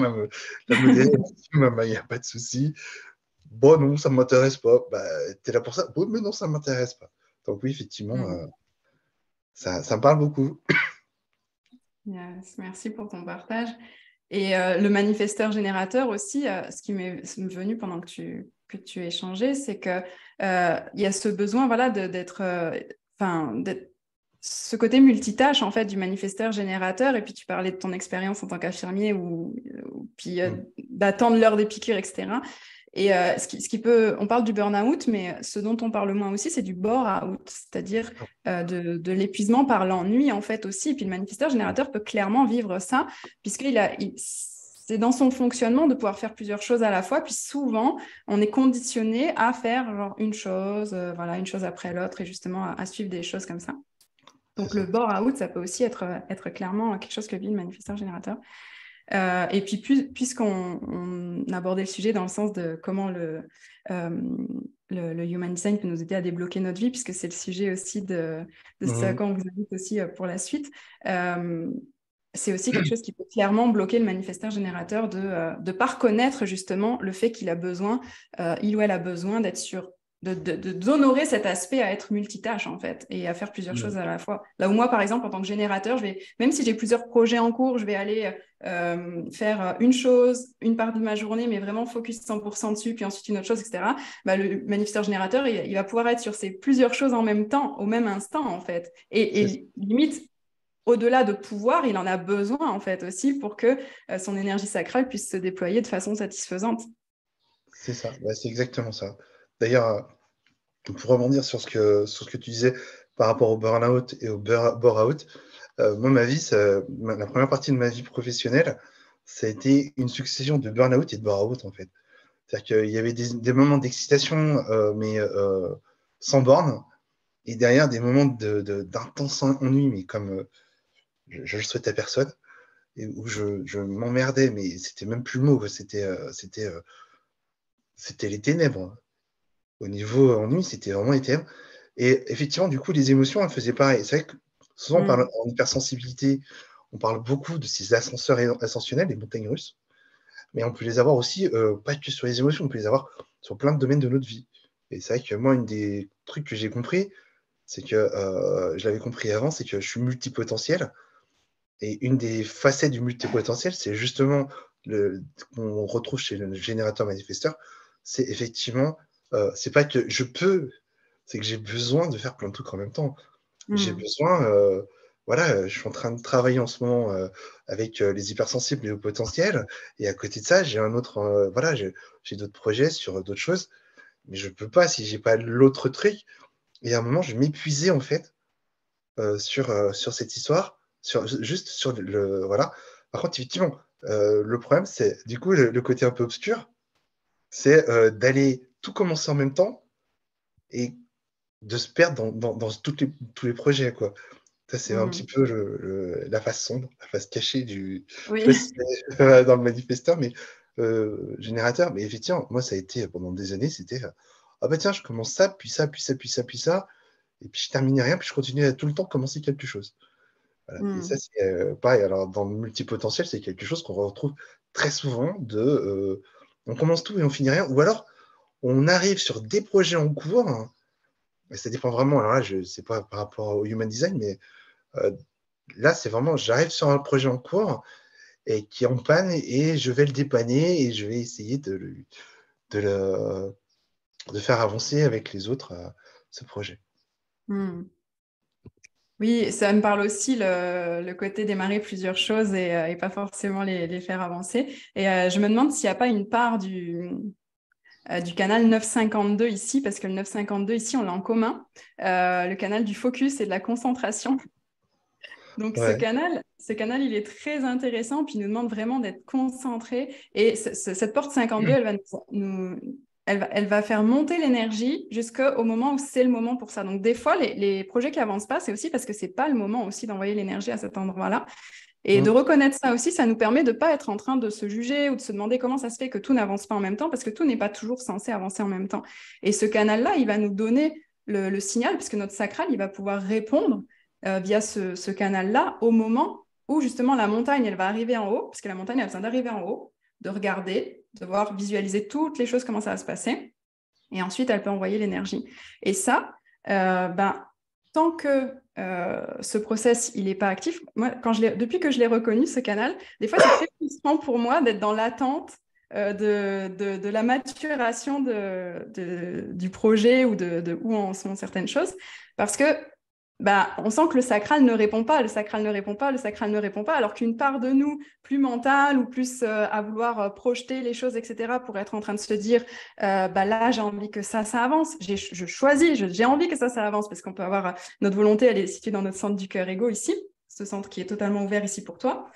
la modérer. Il n'y a pas de souci. Bon, non, ça ne m'intéresse pas. Bah, tu es là pour ça. Bon, mais non, ça ne m'intéresse pas. Donc oui, effectivement, ça me parle beaucoup. Yes, merci pour ton partage. Et le manifesteur générateur aussi, ce qui m'est venu pendant que tu échangeais, c'est que il y a ce besoin, voilà, d'être, ce côté multitâche en fait du manifesteur générateur. Et puis tu parlais de ton expérience en tant qu'infirmier puis d'attendre l'heure des piqûres, etc. Et ce qui peut, on parle du burn-out, mais ce dont on parle moins aussi, c'est du bore-out, c'est-à-dire de l'épuisement par l'ennui en fait aussi. Et puis le manifesteur générateur peut clairement vivre ça, c'est dans son fonctionnement de pouvoir faire plusieurs choses à la fois. Puis souvent, on est conditionné à faire genre une chose, voilà, une chose après l'autre, et justement à suivre des choses comme ça. Donc le bore-out, ça peut aussi être clairement quelque chose que vit le manifesteur générateur. Et puis, puisqu'on abordait le sujet dans le sens de comment le human design peut nous aider à débloquer notre vie, puisque c'est le sujet aussi de ce à quoi on vous invite aussi pour la suite, c'est aussi quelque chose qui peut clairement bloquer le manifesteur générateur de ne pas reconnaître justement le fait qu'il a besoin, il ou elle a besoin d'être sûr. D'honorer cet aspect à être multitâche en fait et à faire plusieurs choses à la fois. Là où moi par exemple en tant que générateur, même si j'ai plusieurs projets en cours, je vais aller faire une chose, une partie de ma journée, mais vraiment focus 100% dessus, puis ensuite une autre chose, etc. Bah, le manifesteur générateur, il va pouvoir être sur ces plusieurs choses en même temps, au même instant en fait. Et limite, au-delà de pouvoir, il en a besoin en fait aussi pour que son énergie sacrale puisse se déployer de façon satisfaisante. C'est ça, bah, c'est exactement ça. D'ailleurs, pour rebondir sur ce que tu disais par rapport au burn-out et au bore-out, moi, la première partie de ma vie professionnelle, ça a été une succession de burn-out et de bore-out, en fait. C'est-à-dire qu'il y avait des moments d'excitation, mais sans borne, et derrière des moments d'intense ennui, mais comme je le souhaite à personne, et où je m'emmerdais, mais c'était même plus le mot, c'était les ténèbres. Au niveau ennui, c'était vraiment les ténèbres. Et effectivement, du coup, les émotions, elles faisaient pareil. C'est vrai que souvent, on parle en hypersensibilité, on parle beaucoup de ces ascenseurs ascensionnels, les montagnes russes, mais on peut les avoir aussi, pas que sur les émotions, on peut les avoir sur plein de domaines de notre vie. Et c'est vrai que moi, une des trucs que j'ai compris, c'est que je l'avais compris avant, c'est que je suis multipotentiel. Et une des facettes du multipotentiel, c'est justement qu'on retrouve chez le générateur manifesteur, c'est effectivement, c'est pas que je peux, c'est que j'ai besoin de faire plein de trucs en même temps. J'ai besoin, voilà, je suis en train de travailler en ce moment avec les hypersensibles et au potentiel, et à côté de ça, j'ai un autre, voilà, j'ai d'autres projets sur d'autres choses, mais je peux pas si j'ai pas l'autre truc. Et à un moment, je m'épuisais en fait sur cette histoire, juste sur voilà. Par contre, effectivement, le problème, c'est du coup le côté un peu obscur, c'est d'aller tout commencer en même temps et de se perdre dans tous les projets, quoi. Ça, c'est un petit peu la face sombre, la face cachée du. Je sais pas Oui. si c'est dans le manifesteur, mais générateur. Mais effectivement, moi, ça a été pendant des années, c'était ah bah tiens, je commence ça, puis ça, puis ça, puis ça, puis ça, et puis je terminais rien, puis je continuais à tout le temps commencer quelque chose. Voilà. Et ça, c'est pareil. Alors, dans le multipotentiel, c'est quelque chose qu'on retrouve très souvent on commence tout et on finit rien. Ou alors, on arrive sur des projets en cours. Hein, et ça dépend vraiment. Alors là, je sais pas par rapport au human design, mais euh, là, c'est vraiment, j'arrive sur un projet en cours et qui est en panne et je vais le dépanner et je vais essayer de, le, de faire avancer avec les autres ce projet. Oui, ça me parle aussi le côté démarrer plusieurs choses et pas forcément les faire avancer. Et je me demande s'il n'y a pas une part du canal 952 ici, parce que le 952 ici, on l'a en commun, le canal du focus et de la concentration. Donc Ouais. ce canal, il est très intéressant, puis il nous demande vraiment d'être concentré. Et cette porte 52, elle va faire monter l'énergie jusqu'au moment où c'est le moment pour ça. Donc des fois, les projets qui avancent pas, c'est aussi parce que c'est pas le moment aussi d'envoyer l'énergie à cet endroit-là. Et de Mm. reconnaître ça aussi, ça nous permet de ne pas être en train de se juger ou de se demander comment ça se fait que tout n'avance pas en même temps, parce que tout n'est pas toujours censé avancer en même temps. Et ce canal-là, il va nous donner le signal, puisque notre sacral, il va pouvoir répondre via ce canal-là au moment où justement la montagne, elle va arriver en haut, parce que la montagne a besoin d'arriver en haut, de regarder, de voir visualiser toutes les choses, comment ça va se passer. Et ensuite, elle peut envoyer l'énergie. Et ça, tant que ce process il n'est pas actif, moi, depuis que je l'ai reconnu, ce canal, des fois, c'est très frustrant pour moi d'être dans l'attente de la maturation du projet ou de où en sont certaines choses. Parce que on sent que le sacral ne répond pas, le sacral ne répond pas, le sacral ne répond pas, alors qu'une part de nous, plus mentale ou plus à vouloir projeter les choses, etc., pour être en train de se dire, là, j'ai envie que ça avance, je choisis, j'ai envie que ça avance, parce qu'on peut avoir notre volonté, elle est située dans notre centre du cœur égo ici, ce centre qui est totalement ouvert ici pour toi.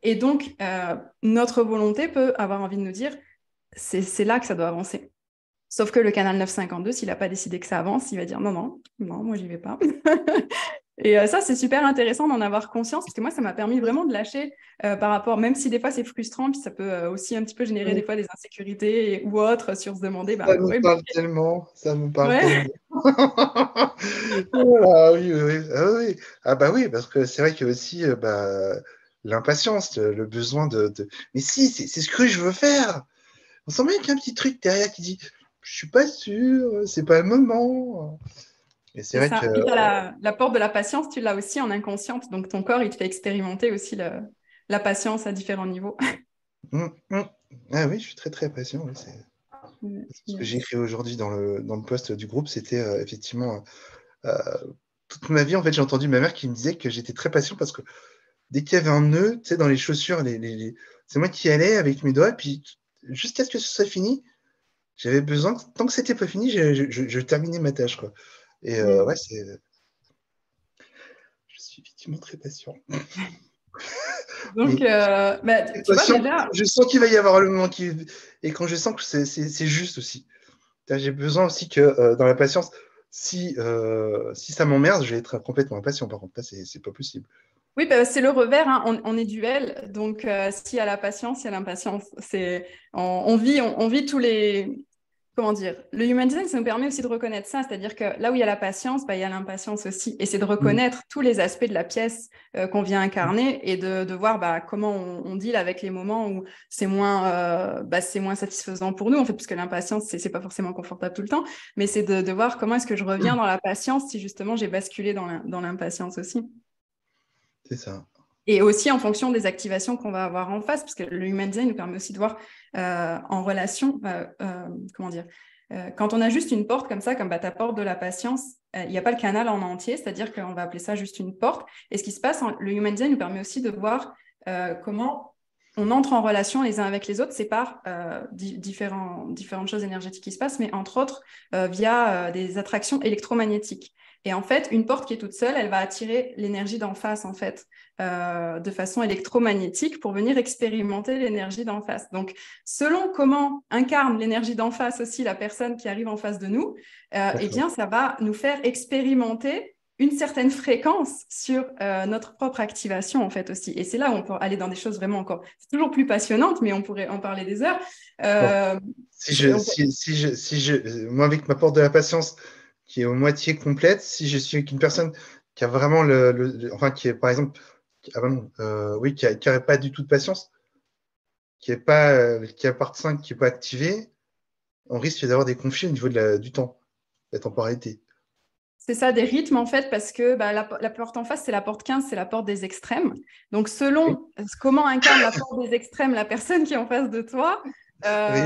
Et donc, notre volonté peut avoir envie de nous dire, c'est là que ça doit avancer. Sauf que le canal 952, s'il n'a pas décidé que ça avance, il va dire non, moi j'y vais pas. Et ça, c'est super intéressant d'en avoir conscience, parce que moi, ça m'a permis vraiment de lâcher par rapport, même si des fois c'est frustrant, puis ça peut aussi un petit peu générer des fois des insécurités ou autres sur se demander, Ça me ouais, parle tellement, ça me parle ouais, tellement. Ah oui, oui, oui. Ah oui. Ah bah oui, parce que c'est vrai qu'il y a aussi l'impatience, le besoin Mais si, c'est ce que je veux faire. On sent bien qu'il y a un petit truc derrière qui dit, je suis pas sûr, c'est pas le moment. Et c'est c'est vrai que ça. Puis tu as la porte de la patience, tu l'as aussi en inconsciente, donc ton corps, il te fait expérimenter aussi la patience à différents niveaux. Ah oui, je suis très très patient. Oui, c'est ce que j'ai Yes. écrit aujourd'hui dans le post du groupe, c'était effectivement euh, toute ma vie, en fait, j'ai entendu ma mère qui me disait que j'étais très patient parce que dès qu'il y avait un nœud, tu sais, dans les chaussures, c'est moi qui allais avec mes doigts, puis jusqu'à ce que ce soit fini, j'avais besoin, tant que c'était pas fini, je terminais ma tâche, quoi. Et Mm. ouais, je suis effectivement très patient. Donc, Mais très tu vois patient, déjà, je sens qu'il va y avoir le moment et quand je sens que c'est juste aussi. J'ai besoin aussi que dans la patience, si ça m'emmerde, je vais être complètement impatient. Par contre, là, c'est pas possible. Oui, bah, c'est le revers, hein. On est duel. Donc, s'il y a la patience, il y a l'impatience. On vit tous les. Comment dire? Le human design, ça nous permet aussi de reconnaître ça. C'est-à-dire que là où il y a la patience, bah, il y a l'impatience aussi. Et c'est de Mm. reconnaître tous les aspects de la pièce qu'on vient incarner et de voir bah, comment on deal avec les moments où c'est moins satisfaisant pour nous, en fait, parce que l'impatience, c'est pas forcément confortable tout le temps. Mais c'est de voir comment est-ce que je reviens dans la patience si justement j'ai basculé dans l'impatience aussi. C'est ça. Et aussi en fonction des activations qu'on va avoir en face, parce que le human design nous permet aussi de voir en relation, comment dire, quand on a juste une porte comme ça, comme bah, ta porte de la patience, il n'y a pas le canal en entier, c'est-à-dire qu'on va appeler ça juste une porte. Et ce qui se passe, le human design nous permet aussi de voir comment on entre en relation les uns avec les autres, c'est par différentes choses énergétiques qui se passent, mais entre autres via des attractions électromagnétiques. Et en fait, une porte qui est toute seule, elle va attirer l'énergie d'en face, en fait, de façon électromagnétique pour venir expérimenter l'énergie d'en face. Donc, selon comment incarne l'énergie d'en face aussi la personne qui arrive en face de nous, eh bien, ça va nous faire expérimenter une certaine fréquence sur notre propre activation, en fait, aussi. Et c'est là où on peut aller dans des choses vraiment encore... C'est toujours plus passionnantes, mais on pourrait en parler des heures. Bon. Euh, Moi, avec ma porte de la patience qui est au moitié complète, si je suis avec une personne qui a vraiment enfin, qui est, par exemple, oui, qui a pas du tout de patience, qui a part 5 qui n'est pas activée, on risque d'avoir des conflits au niveau du temps, la temporalité. C'est ça, des rythmes en fait, parce que bah, la porte en face, c'est la porte 15, c'est la porte des extrêmes. Donc, Oui, selon comment incarne la porte des extrêmes la personne qui est en face de toi, oui,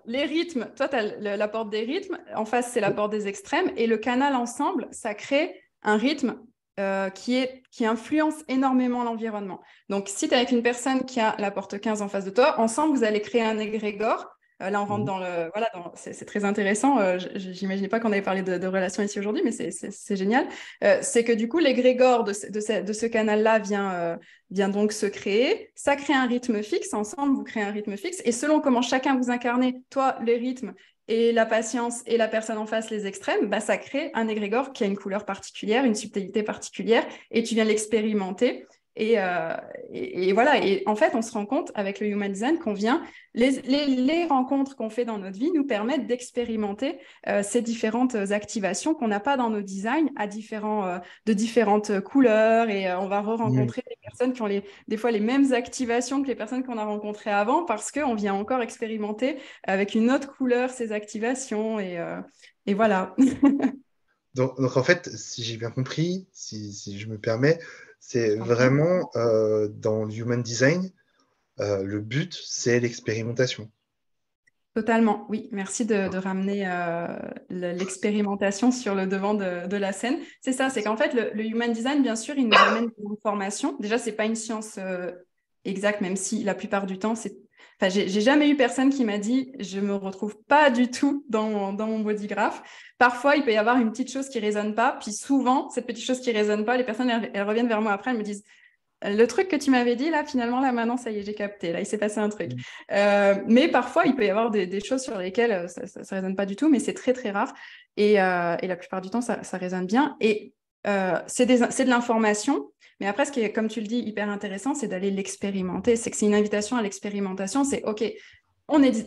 les rythmes, toi, tu as la porte des rythmes, en face, c'est la porte des extrêmes, et le canal ensemble, ça crée un rythme qui influence énormément l'environnement. Donc, si tu es avec une personne qui a la porte 15 en face de toi, ensemble, vous allez créer un égrégore. Là, on rentre mhm, dans le. Voilà, c'est très intéressant. J'imaginais pas qu'on avait parlé de relations ici aujourd'hui, mais c'est génial. C'est que du coup, l'égrégore de ce canal-là vient donc se créer. Ça crée un rythme fixe. Ensemble, vous créez un rythme fixe. Et selon comment chacun vous incarnez, toi, les rythmes et la patience et la personne en face, les extrêmes, bah, ça crée un égrégore qui a une couleur particulière, une subtilité particulière, et tu viens l'expérimenter. Et voilà, et en fait, on se rend compte avec le Human Design qu'on vient les rencontres qu'on fait dans notre vie nous permettent d'expérimenter ces différentes activations qu'on n'a pas dans nos designs de différentes couleurs et on va mhm. re-rencontrer des personnes qui ont des fois les mêmes activations que les personnes qu'on a rencontrées avant parce qu'on vient encore expérimenter avec une autre couleur ces activations et voilà. Donc, en fait, si j'ai bien compris, si je me permets, c'est vraiment dans le human design, le but, c'est l'expérimentation. Totalement, oui. Merci de ramener l'expérimentation sur le devant de la scène. C'est ça, c'est qu'en fait, le human design, bien sûr, il nous amène des informations. Déjà, c'est pas une science exacte, même si la plupart du temps, c'est... Enfin, j'ai jamais eu personne qui m'a dit je me retrouve pas du tout dans mon bodygraph. Parfois, il peut y avoir une petite chose qui résonne pas, puis souvent, cette petite chose qui résonne pas, les personnes, elles reviennent vers moi après, elles me disent le truc que tu m'avais dit, là, finalement, là, maintenant, ça y est, j'ai capté. Là, il s'est passé un truc. Mhm. Mais parfois, il peut y avoir des choses sur lesquelles ça ne résonne pas du tout, mais c'est très, très rare. Et la plupart du temps, ça résonne bien. Et c'est de l'information. Mais après, ce qui est, comme tu le dis, hyper intéressant, c'est d'aller l'expérimenter. C'est que c'est une invitation à l'expérimentation. C'est, OK,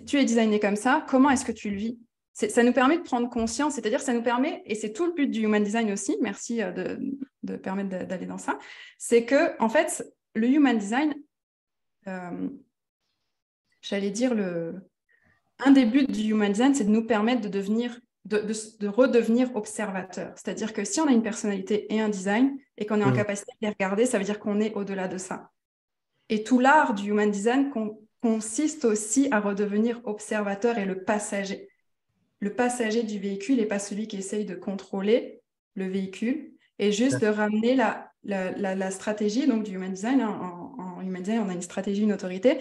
tu es designé comme ça. Comment est-ce que tu le vis? Ça nous permet de prendre conscience. C'est-à-dire, ça nous permet, et c'est tout le but du Human Design aussi, merci de permettre d'aller dans ça, c'est que, en fait, le Human Design, euh, j'allais dire, un des buts du Human Design, c'est de nous permettre de redevenir observateur. C'est-à-dire que si on a une personnalité et un design et qu'on est en Mhm. capacité de les regarder, ça veut dire qu'on est au-delà de ça. Et tout l'art du Human Design consiste aussi à redevenir observateur et le passager. Le passager du véhicule et pas celui qui essaye de contrôler le véhicule et juste de ramener la stratégie donc, du Human Design. En Human Design, on a une stratégie, une autorité.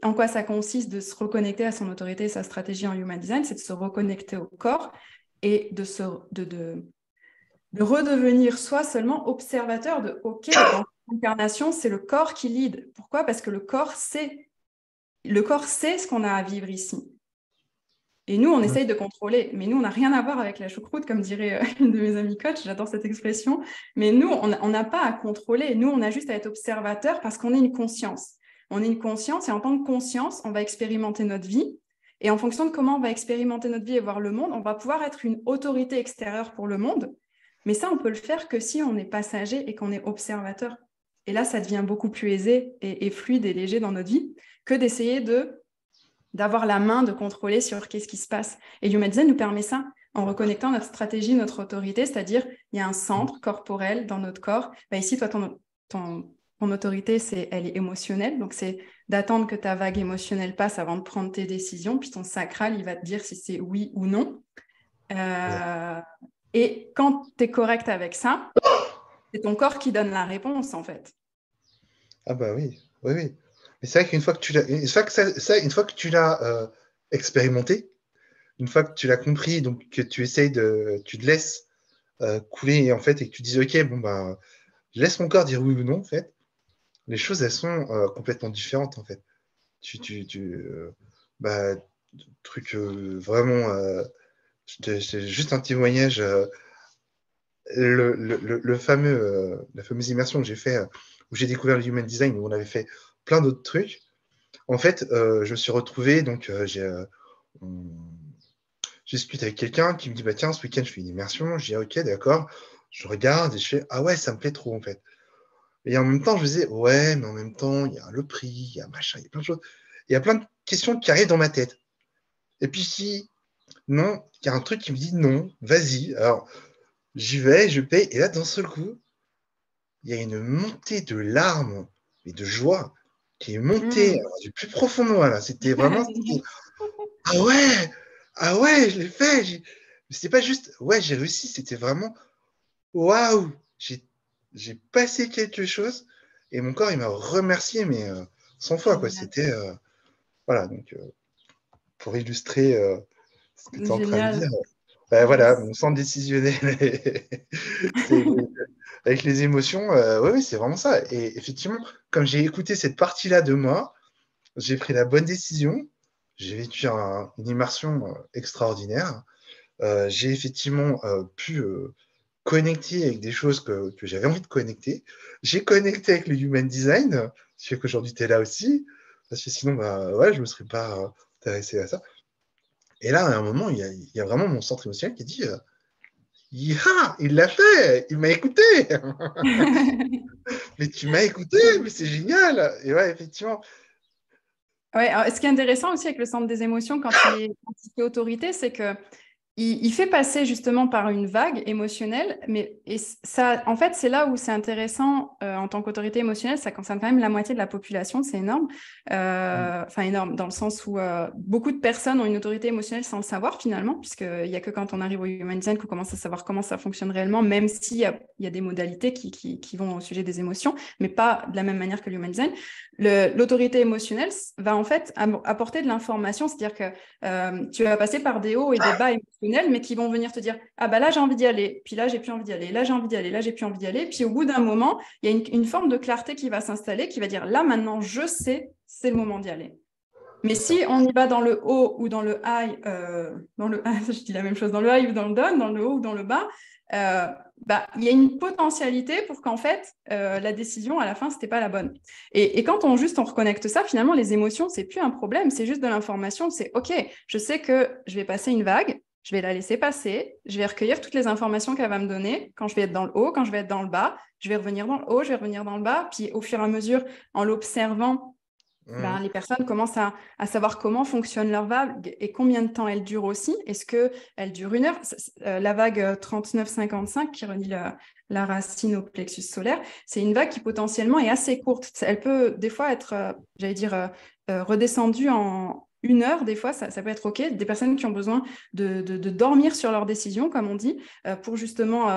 En quoi ça consiste de se reconnecter à son autorité et sa stratégie en Human Design? C'est de se reconnecter au corps et de redevenir soi seulement observateur de OK, dans l'incarnation, c'est le corps qui lead. Pourquoi? Parce que le corps sait ce qu'on a à vivre ici. Et nous, on Mm. essaye de contrôler. Mais nous, on n'a rien à voir avec la choucroute, comme dirait une de mes amies coach. J'adore cette expression. Mais nous, on n'a pas à contrôler. Nous, on a juste à être observateur parce qu'on est une conscience. On est une conscience et en tant que conscience, on va expérimenter notre vie. Et en fonction de comment on va expérimenter notre vie et voir le monde, on va pouvoir être une autorité extérieure pour le monde. Mais ça, on peut le faire que si on est passager et qu'on est observateur. Et là, ça devient beaucoup plus aisé et fluide et léger dans notre vie que d'essayer d'avoir la main, de contrôler sur qu'est-ce qui se passe. Et Human Design nous permet ça en reconnectant notre stratégie, notre autorité, c'est-à-dire il y a un centre corporel dans notre corps. Ici, toi, ton autorité, elle est émotionnelle, donc c'est d'attendre que ta vague émotionnelle passe avant de prendre tes décisions, puis ton sacral, il va te dire si c'est oui ou non. Et quand tu es correct avec ça, c'est ton corps qui donne la réponse, en fait. Ah bah oui, oui, oui. Mais c'est vrai qu'une fois que tu l'as, une fois que tu l'as expérimenté, une fois que tu l'as compris, donc que tu te laisses couler en fait et que tu dis ok, bon bah, je laisse mon corps dire oui ou non en fait, les choses elles sont complètement différentes en fait. Bah, truc vraiment, c'est juste un témoignage. La fameuse immersion que j'ai fait, où j'ai découvert le Human Design, où on avait fait plein d'autres trucs. En fait, je me suis retrouvé, donc je discute avec quelqu'un qui me dit, bah tiens, ce week-end, je fais une immersion. Je dis, ok, d'accord. Je regarde et je fais, ah ouais, ça me plaît trop, en fait. Et en même temps, je me disais, ouais, mais en même temps, il y a le prix, il y a machin, il y a plein de choses. Il y a plein de questions qui arrivent dans ma tête. Et puis si, non, il y a un truc qui me dit, non, vas-y. Alors, j'y vais, je paye. Et là, d'un seul coup, il y a une montée de larmes et de joie qui est montée du plus profond de moi. Là. C'était vraiment, ah ouais, ah ouais, je l'ai fait. C'était pas juste, ouais, j'ai réussi. C'était vraiment, waouh, j'ai passé quelque chose et mon corps, il m'a remercié, mais 100 fois, quoi. Génial. C'était, voilà, donc pour illustrer ce que tu es en train de dire, Génial. voilà, Yes. mon centre décisionnel, c'est avec les émotions, oui, c'est vraiment ça. Et effectivement, comme j'ai écouté cette partie-là de moi, j'ai pris la bonne décision. J'ai vécu une immersion extraordinaire. J'ai effectivement pu connecter avec des choses que j'avais envie de connecter. J'ai connecté avec le Human Design, ce qui fait qu'aujourd'hui, tu es là aussi, parce que sinon, bah, ouais, je ne me serais pas intéressé à ça. Et là, à un moment, il y a vraiment mon centre émotionnel qui dit il l'a fait, il m'a écouté. Mais tu m'as écouté, mais c'est génial. Et ouais, effectivement. Ouais, alors, ce qui est intéressant aussi avec le centre des émotions quand il est quantifié autorité, c'est que il fait passer justement par une vague émotionnelle, mais et ça, en fait, c'est là où c'est intéressant en tant qu'autorité émotionnelle, ça concerne quand même la moitié de la population, c'est énorme. Enfin, énorme dans le sens où beaucoup de personnes ont une autorité émotionnelle sans le savoir finalement, puisqu'il n'y a que quand on arrive au Human Design qu'on commence à savoir comment ça fonctionne réellement, même s'il y a des modalités qui vont au sujet des émotions, mais pas de la même manière que le Human Design. L'autorité émotionnelle va en fait apporter de l'information, c'est-à-dire que tu vas passer par des hauts et des bas émotionnels, mais qui vont venir te dire ah bah là j'ai envie d'y aller, puis là j'ai plus envie d'y aller, là j'ai envie d'y aller, là j'ai plus envie d'y aller, puis au bout d'un moment il y a une forme de clarté qui va s'installer, qui va dire là maintenant je sais, c'est le moment d'y aller. Mais si on y va dans le haut ou dans le high, je dis la même chose, dans le high ou dans le down, dans le haut ou dans le bas, il y a une potentialité pour qu'en fait, la décision, à la fin, ce n'était pas la bonne. Et quand on reconnecte ça, finalement, les émotions, ce n'est plus un problème, c'est juste de l'information. C'est OK, je sais que je vais passer une vague, je vais la laisser passer, je vais recueillir toutes les informations qu'elle va me donner quand je vais être dans le haut, quand je vais être dans le bas, je vais revenir dans le haut, je vais revenir dans le bas, puis au fur et à mesure, en l'observant, les personnes commencent à savoir comment fonctionne leur vague et combien de temps elle dure aussi. Est-ce qu'elle dure 1 heure? La vague 39-55 qui relie la racine au plexus solaire, c'est une vague qui potentiellement est assez courte. Elle peut des fois être, redescendue en 1 heure. Des fois, ça peut être OK. Des personnes qui ont besoin de dormir sur leurs décisions, comme on dit, pour justement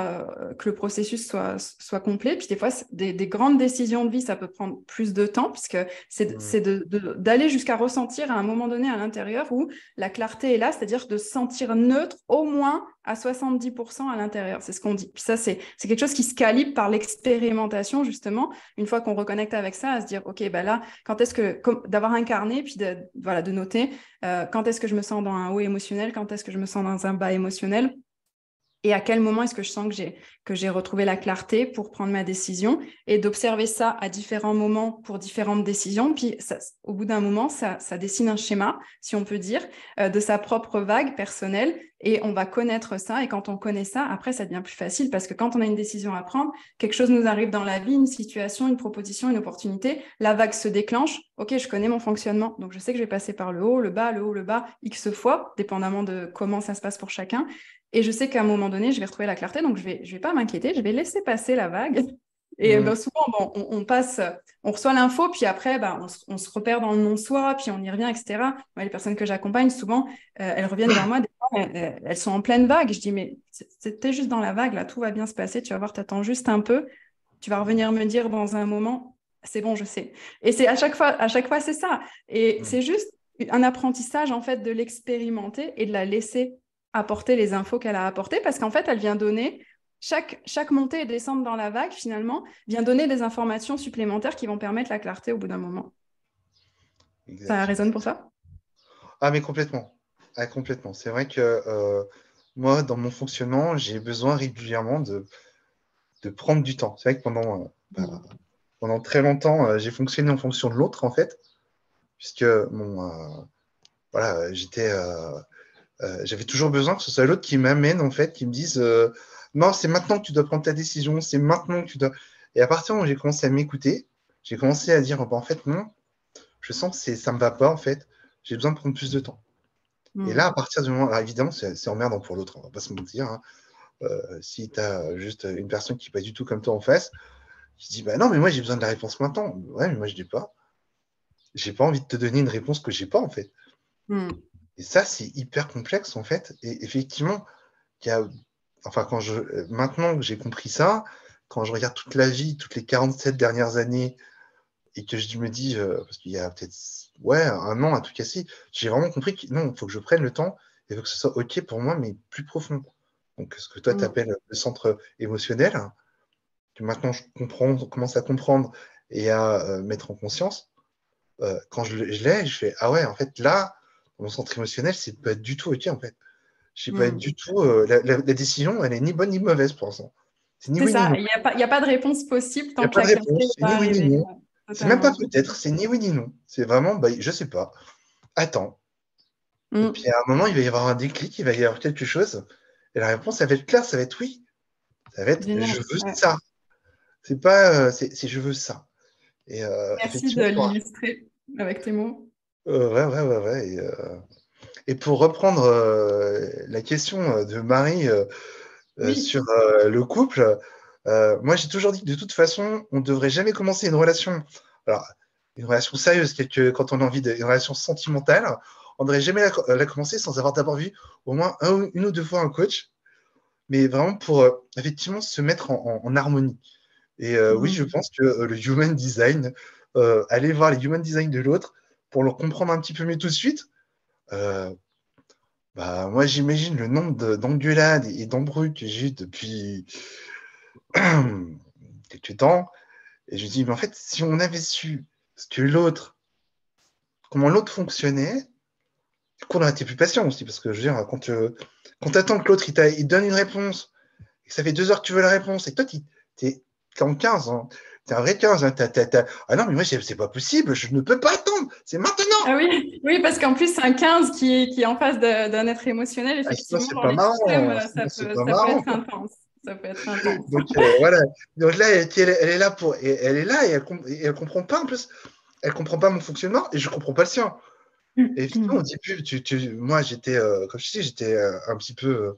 que le processus soit complet. Puis des fois, des grandes décisions de vie, ça peut prendre plus de temps, puisque c'est d'aller jusqu'à ressentir à un moment donné à l'intérieur où la clarté est là, c'est-à-dire de se sentir neutre au moins à 70% à l'intérieur. C'est ce qu'on dit. Puis ça, c'est quelque chose qui se calibre par l'expérimentation, justement. Une fois qu'on reconnecte avec ça, à se dire, OK, ben là, quand est-ce que, d'avoir un carnet, puis voilà, de noter quand est-ce que je me sens dans un haut émotionnel, quand est-ce que je me sens dans un bas émotionnel. Et à quel moment est-ce que je sens que j'ai retrouvé la clarté pour prendre ma décision et d'observer ça à différents moments pour différentes décisions. Puis ça, au bout d'un moment, ça dessine un schéma, si on peut dire, de sa propre vague personnelle et on va connaître ça. Et quand on connaît ça, après, ça devient plus facile parce que quand on a une décision à prendre, quelque chose nous arrive dans la vie, une situation, une proposition, une opportunité, la vague se déclenche. OK, je connais mon fonctionnement, donc je sais que je vais passer par le haut, le bas, le haut, le bas, X fois, dépendamment de comment ça se passe pour chacun. Et je sais qu'à un moment donné, je vais retrouver la clarté, donc je vais pas m'inquiéter, je vais laisser passer la vague. Et ben, souvent, bon, on passe, on reçoit l'info, puis après, ben, on se repère dans le non-soi, puis on y revient, etc. Moi, les personnes que j'accompagne, souvent, elles reviennent vers moi, des fois, elles sont en pleine vague. Je dis, mais t'es juste dans la vague, là, tout va bien se passer, tu vas voir, t'attends juste un peu, tu vas revenir me dire dans un moment, c'est bon, je sais. Et c'est à chaque fois, c'est ça. Et c'est juste un apprentissage, en fait, de l'expérimenter et de la laisser apporter les infos qu'elle a apportées parce qu'en fait, elle vient donner, chaque montée et descente dans la vague, finalement, vient donner des informations supplémentaires qui vont permettre la clarté au bout d'un moment. Ça Exact. résonne pour ça? Ah, mais complètement. Ah, complètement. C'est vrai que moi, dans mon fonctionnement, j'ai besoin régulièrement de prendre du temps. C'est vrai que pendant très longtemps, j'ai fonctionné en fonction de l'autre, en fait, puisque voilà, j'avais toujours besoin que ce soit l'autre qui m'amène, en fait, qui me dise non, c'est maintenant que tu dois prendre ta décision, c'est maintenant que tu dois. Et à partir du moment où j'ai commencé à m'écouter, j'ai commencé à dire en fait, non, je sens que ça ne me va pas, en fait, j'ai besoin de prendre plus de temps. Et là, à partir du moment, alors évidemment, c'est emmerdant pour l'autre, on va pas se mentir. Hein. Si tu as juste une personne qui n'est pas du tout comme toi en face, qui dit bah non, mais moi j'ai besoin de la réponse maintenant. Ouais, mais moi je dis pas. J'ai pas envie de te donner une réponse que j'ai pas en fait. Et ça, c'est hyper complexe en fait. Et effectivement, il y a, enfin, maintenant que j'ai compris ça, quand je regarde toute la vie, toutes les 47 dernières années, et que je me dis, parce qu'il y a peut-être un an à tout casser, j'ai vraiment compris que non, il faut que je prenne le temps et que ce soit OK pour moi, mais plus profond. Donc, ce que toi, tu appelles le centre émotionnel, que maintenant je commence à comprendre et à mettre en conscience, quand je l'ai, je fais, ah ouais, en fait, là, mon centre émotionnel, c'est pas du tout OK, en fait. Je sais pas du tout, la décision, elle est ni bonne ni mauvaise pour l'instant. C'est ni C'est oui ni ça, non. il n'y a pas de réponse possible Il n'y tant a que pas de la clarté n'est réponse, c'est pas ni oui ni arrivée. non. Ouais, C'est même pas totalement. peut-être, c'est ni oui ni non. C'est vraiment, bah, je sais pas. Attends. Et puis à un moment, il va y avoir un déclic, il va y avoir quelque chose. Et la réponse, ça va être claire, ça va être oui. Ça va être Génial. je veux Ouais. ça. C'est pas, c'est je veux ça. Et Merci de effectivement, l'illustrer avec tes mots. ouais. Et pour reprendre la question de Marie Oui. sur le couple, moi j'ai toujours dit que de toute façon, on ne devrait jamais commencer une relation. Alors, une relation sérieuse, quand on a envie d'une relation sentimentale, on ne devrait jamais la commencer sans avoir d'abord vu au moins une ou deux fois un coach, mais vraiment pour effectivement se mettre en harmonie. Et oui, je pense que le human design, aller voir les human design de l'autre pour le comprendre un petit peu mieux tout de suite, bah, moi j'imagine le nombre d'engueulades et d'embrouilles que j'ai eu depuis quelques temps. Et je me dis, mais en fait, si on avait su ce que comment l'autre fonctionnait, du coup, on aurait été plus patient aussi. Parce que je veux dire, quand tu attends que l'autre il donne une réponse, et que ça fait 2 heures que tu veux la réponse, et que toi, t'es en 15, hein. T'es un vrai 15. Hein. Ah non, mais moi, c'est pas possible, je ne peux pas attendre, c'est maintenant. Ah oui, oui, parce qu'en plus, c'est un 15 qui est en face d'un être émotionnel. Ah, sinon, Effectivement, c'est dans pas l'extrême, marrant. Sinon, c'est pas ça peut marrant. être intense. Ça peut être intense. Donc voilà. Donc là, elle est là elle est là et elle comprend pas en plus. Elle comprend pas mon fonctionnement et je comprends pas le sien. Et finalement, au début, moi, j'étais, comme je dis, j'étais un petit peu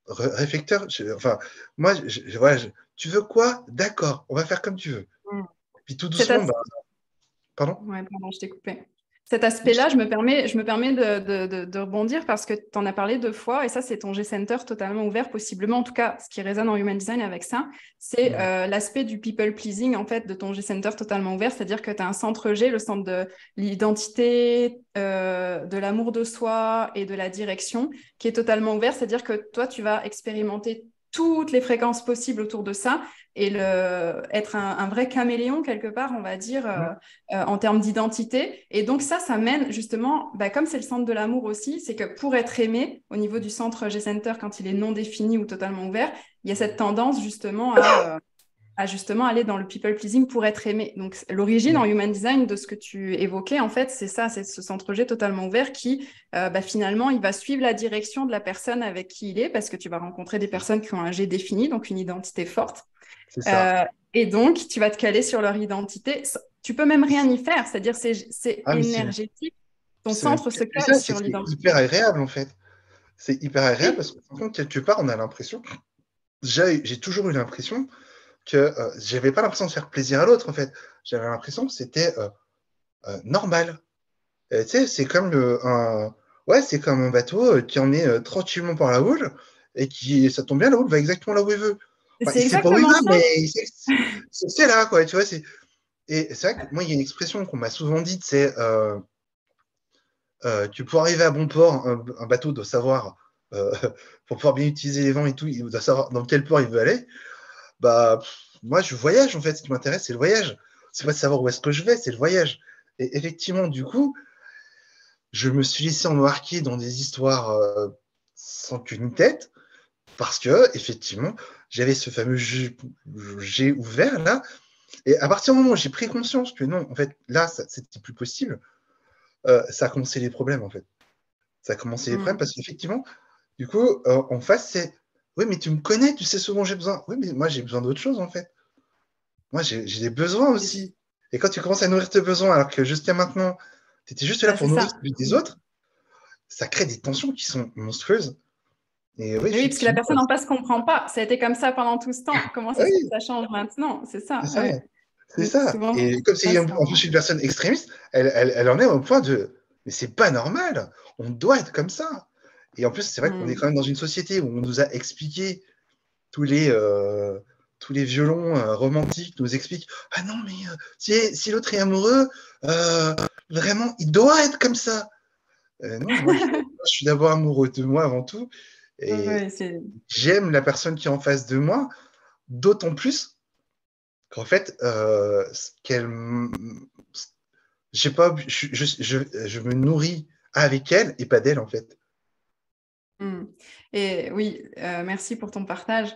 réflecteur. Enfin, moi, voilà, tu veux quoi? D'accord, on va faire comme tu veux. Puis tout C'est doucement, bah, pardon? Ouais, pardon, je t'ai coupé. cet aspect-là, je me permets de rebondir parce que tu en as parlé 2 fois et ça, c'est ton G-Center totalement ouvert, possiblement. En tout cas, ce qui résonne en Human Design avec ça, c'est l'aspect du people pleasing, en fait, de ton G-Center totalement ouvert. C'est-à-dire que tu as un centre G, le centre de l'identité, de l'amour de soi et de la direction, qui est totalement ouvert. C'est-à-dire que toi, tu vas expérimenter toutes les fréquences possibles autour de ça et être un vrai caméléon quelque part, on va dire, en termes d'identité. Et donc ça mène justement, comme c'est le centre de l'amour aussi, c'est que pour être aimé, au niveau du centre G-Center, quand il est non défini ou totalement ouvert, il y a cette tendance justement à justement aller dans le people pleasing pour être aimé. Donc l'origine en human design de ce que tu évoquais, en fait, c'est ça, c'est ce centre G totalement ouvert qui, finalement, il va suivre la direction de la personne avec qui il est, parce que tu vas rencontrer des personnes qui ont un G défini, donc une identité forte. C'est ça. Et donc, tu vas te caler sur leur identité. Tu peux même rien y faire, c'est-à-dire c'est Ah, mais énergétique. Ton c'est même centre se pire que cale ça, c'est sur que c'est l'identité. hyper agréable en fait. C'est hyper agréable Oui, parce que quelque part, on a l'impression, j'ai toujours eu l'impression que j'avais pas l'impression de faire plaisir à l'autre en fait. J'avais l'impression que c'était normal. Tu sais, c'est comme ouais, c'est comme un bateau qui en est tranquillement par la houle et ça tombe bien, la houle va exactement là où il veut. Enfin, c'est il sait pas où il exactement va, ça. mais c'est là, quoi. Tu vois, et c'est vrai que moi, il y a une expression qu'on m'a souvent dite, c'est que pour arriver à bon port, un bateau doit savoir, euh, pour pouvoir bien utiliser les vents et tout, il doit savoir dans quel port il veut aller. Bah, moi, je voyage, en fait. Ce qui m'intéresse, c'est le voyage. C'est pas de savoir où est-ce que je vais, c'est le voyage. Et effectivement, du coup, je me suis laissé embarquer dans des histoires sans queue ni tête, parce que, effectivement, j'avais ce fameux G ouvert là. Et à partir du moment où j'ai pris conscience que non, en fait, là, c'était plus possible, ça a commencé les problèmes, en fait. Ça a commencé les problèmes Mm. parce qu'effectivement, du coup, en face, c'est oui, mais tu me connais, tu sais ce dont j'ai besoin. Oui, mais moi, j'ai besoin d'autre chose, en fait. Moi, j'ai des besoins aussi. Et quand tu commences à nourrir tes besoins, alors que jusqu'à maintenant, tu étais juste là pour C'est nourrir ça. celui des autres, ça crée des tensions qui sont monstrueuses. Et oui, Mais oui, parce que la effectivement, personne en face ne comprend pas. Ça a été comme ça pendant tout ce temps. Comment ça se fait que oui, ça change maintenant? C'est c'est ça, ça. ouais. C'est Donc ça. souvent, Et comme c'est ça, en plus une personne extrémiste, elle en est au point de mais c'est pas normal, on doit être comme ça. Et en plus, c'est vrai qu'on est Mm. quand même dans une société où on nous a expliqué tous les, euh, tous les violons romantiques nous expliquent ah non, mais si l'autre est amoureux, euh, vraiment, il doit être comme ça. Non, je suis d'abord amoureux de moi avant tout. Et Ouais, c'est j'aime la personne qui est en face de moi, d'autant plus qu'en fait, qu'elle, j'ai pas, je me nourris avec elle et pas d'elle, en fait. Mm. Et oui, merci pour ton partage.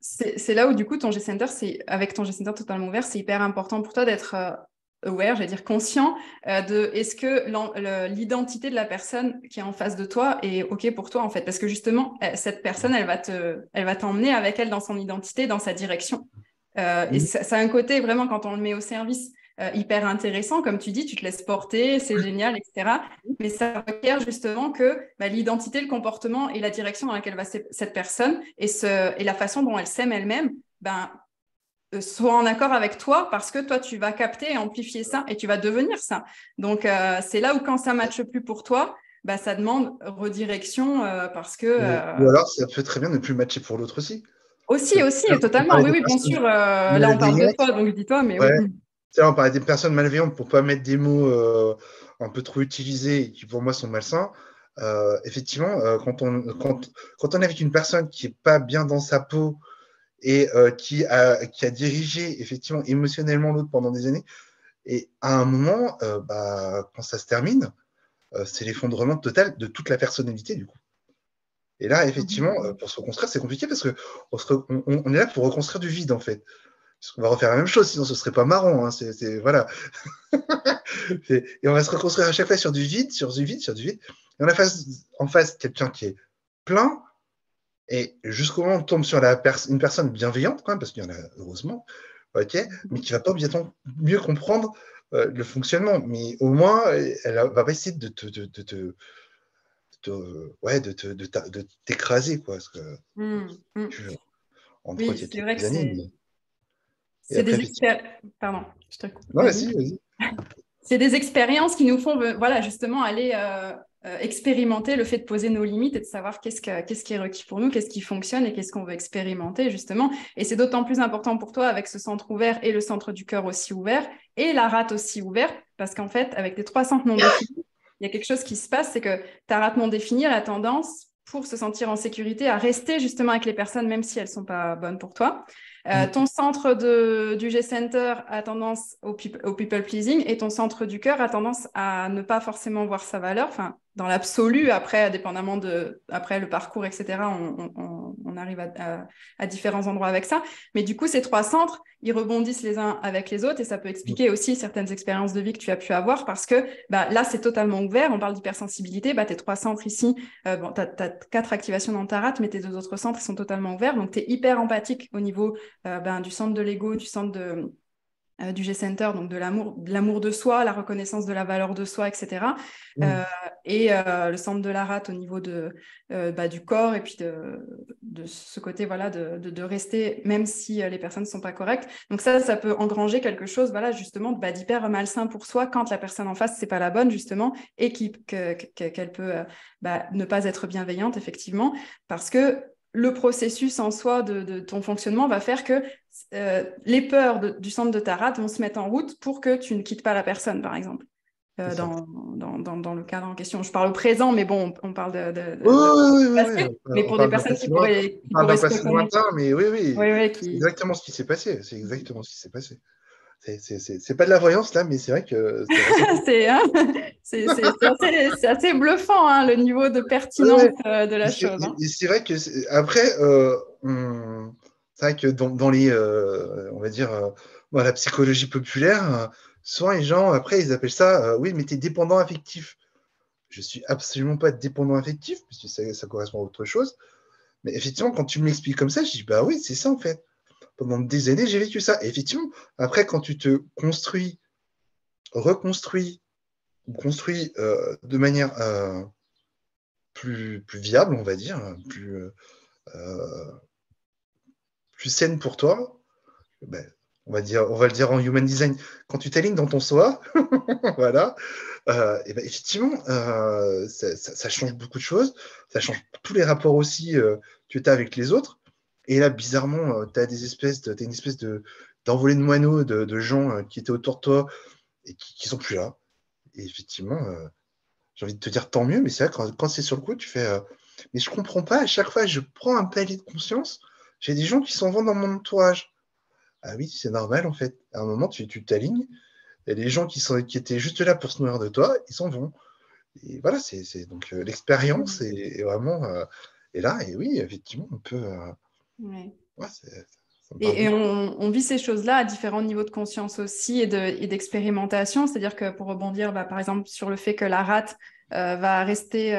C'est là où du coup ton G-Center, avec ton G-Center totalement ouvert, c'est hyper important pour toi d'être aware, j'allais dire conscient de est-ce que l'identité de la personne qui est en face de toi est OK pour toi en fait. Parce que justement, cette personne, elle va t'emmener avec elle dans son identité, dans sa direction. Et Mhm. ça a un côté vraiment quand on le met au service hyper intéressant, comme tu dis, tu te laisses porter, c'est génial, etc. Mais ça requiert justement que l'identité, le comportement et la direction dans laquelle va cette personne et la façon dont elle s'aime elle-même soient en accord avec toi parce que toi, tu vas capter et amplifier ça et tu vas devenir ça. Donc, c'est là où quand ça ne matche plus pour toi, ça demande redirection parce que Ou alors, ça peut très bien ne plus matcher pour l'autre aussi. aussi, aussi, On totalement, parlait oui, des oui, bien personnes sûr. Là, on parle de malveillantes. toi, donc je dis toi, mais oui. Ouais. Tu sais, on parlait des personnes malveillantes pour pas mettre des mots un peu trop utilisés et qui pour moi sont malsains. Effectivement, quand on est avec une personne qui est pas bien dans sa peau et qui a dirigé effectivement émotionnellement l'autre pendant des années, et à un moment, quand ça se termine, c'est l'effondrement total de toute la personnalité du coup. Et là, effectivement, Mhm. pour se reconstruire, c'est compliqué parce que on est là pour reconstruire du vide en fait. Parce qu'on va refaire la même chose, sinon ce serait pas marrant. Hein. Voilà. Et on va se reconstruire à chaque fois sur du vide, sur du vide, sur du vide. Et on a en face quelqu'un qui est plein, et jusqu'au moment où on tombe sur une personne bienveillante, quand même, parce qu'il y en a heureusement, ok, mais qui va pas mieux comprendre le fonctionnement. Mais au moins, elle va pas essayer de t'écraser, quoi. Parce que Mhm. Mhm. tu, entre Oui, autres, il y a c'est vrai que quelques années. Et c'est après, des effectivement. expériences. Pardon, je te coupe. Non, Vas-y. vas-y, vas-y. c'est des expériences qui nous font voilà, justement aller expérimenter le fait de poser nos limites et de savoir qu'est-ce qui est requis pour nous, qu'est-ce qui fonctionne et qu'est-ce qu'on veut expérimenter, justement. Et c'est d'autant plus important pour toi avec ce centre ouvert et le centre du cœur aussi ouvert et la rate aussi ouverte, parce qu'en fait, avec les 3 centres non définis, il y a quelque chose qui se passe, c'est que ta rate non définie a la tendance, pour se sentir en sécurité, à rester justement avec les personnes, même si elles ne sont pas bonnes pour toi. Ton centre du G-Center a tendance au people pleasing et ton centre du cœur a tendance à ne pas forcément voir sa valeur. Enfin, dans l'absolu, après, dépendamment après le parcours, etc., on arrive à différents endroits avec ça. Mais du coup, ces 3 centres, ils rebondissent les uns avec les autres et ça peut expliquer aussi certaines expériences de vie que tu as pu avoir parce que là, c'est totalement ouvert. On parle d'hypersensibilité. Tes 3 centres ici, tu as 4 activations dans ta rate, mais tes 2 autres centres sont totalement ouverts. Donc, tu es hyper empathique au niveau du centre de l'ego, du centre du G-Center, donc de l'amour de soi, la reconnaissance de la valeur de soi, etc. Et le centre de la rate au niveau du corps et puis de ce côté voilà, de rester, même si les personnes ne sont pas correctes. Donc ça peut engranger quelque chose voilà, justement d'hyper malsain pour soi quand la personne en face, c'est pas la bonne, justement, et qu'elle peut ne pas être bienveillante, effectivement, parce que le processus en soi de ton fonctionnement va faire que les peurs du centre de ta rate vont se mettre en route pour que tu ne quittes pas la personne, par exemple, dans le cadre en question. Je parle au présent, mais bon, on parle Oui. passé, mais On pour des parle d'un personnes passé loin, on qui parle d'un pourraient se passé reconnaître. lointain, mais oui, Oui, c'est exactement ce qui s'est passé. C'est exactement ce qui s'est passé. C'est pas de la voyance là, mais c'est vrai que c'est c'est assez bluffant, hein, le niveau de pertinence ouais. de la chose. Hein. C'est vrai que après, c'est vrai que dans les, on va dire, dans la psychologie populaire, souvent les gens après ils appellent ça, oui, mais t'es dépendant affectif. Je suis absolument pas dépendant affectif, puisque ça correspond à autre chose. Mais effectivement, quand tu me l'expliques comme ça, je dis bah oui, c'est ça en fait. Pendant des années, j'ai vécu ça. Et effectivement, après, quand tu te construis, reconstruis, ou construis de manière plus viable, on va dire, euh, plus saine pour toi, ben, on va le dire en human design, quand tu t'alignes dans ton soi, voilà, et ben, effectivement, ça change beaucoup de choses, ça change tous les rapports aussi que tu as avec les autres. Et là, bizarrement, tu as une espèce d'envolée de moineaux de gens qui étaient autour de toi et qui sont plus là. Et effectivement, j'ai envie de te dire tant mieux, mais c'est vrai, quand c'est sur le coup, tu fais mais je comprends pas, à chaque fois, je prends un palier de conscience, j'ai des gens qui s'en vont dans mon entourage. Ah oui, c'est normal en fait. À un moment, tu t'alignes, et les gens qui étaient juste là pour se nourrir de toi, ils s'en vont. Et voilà, donc l'expérience est vraiment est là. Et oui, effectivement, on peut. Ouais. Ouais, ça me parle Et beaucoup. on vit ces choses-là à différents niveaux de conscience aussi et d'expérimentation. C'est-à-dire que pour rebondir, par exemple, sur le fait que la rate va rester,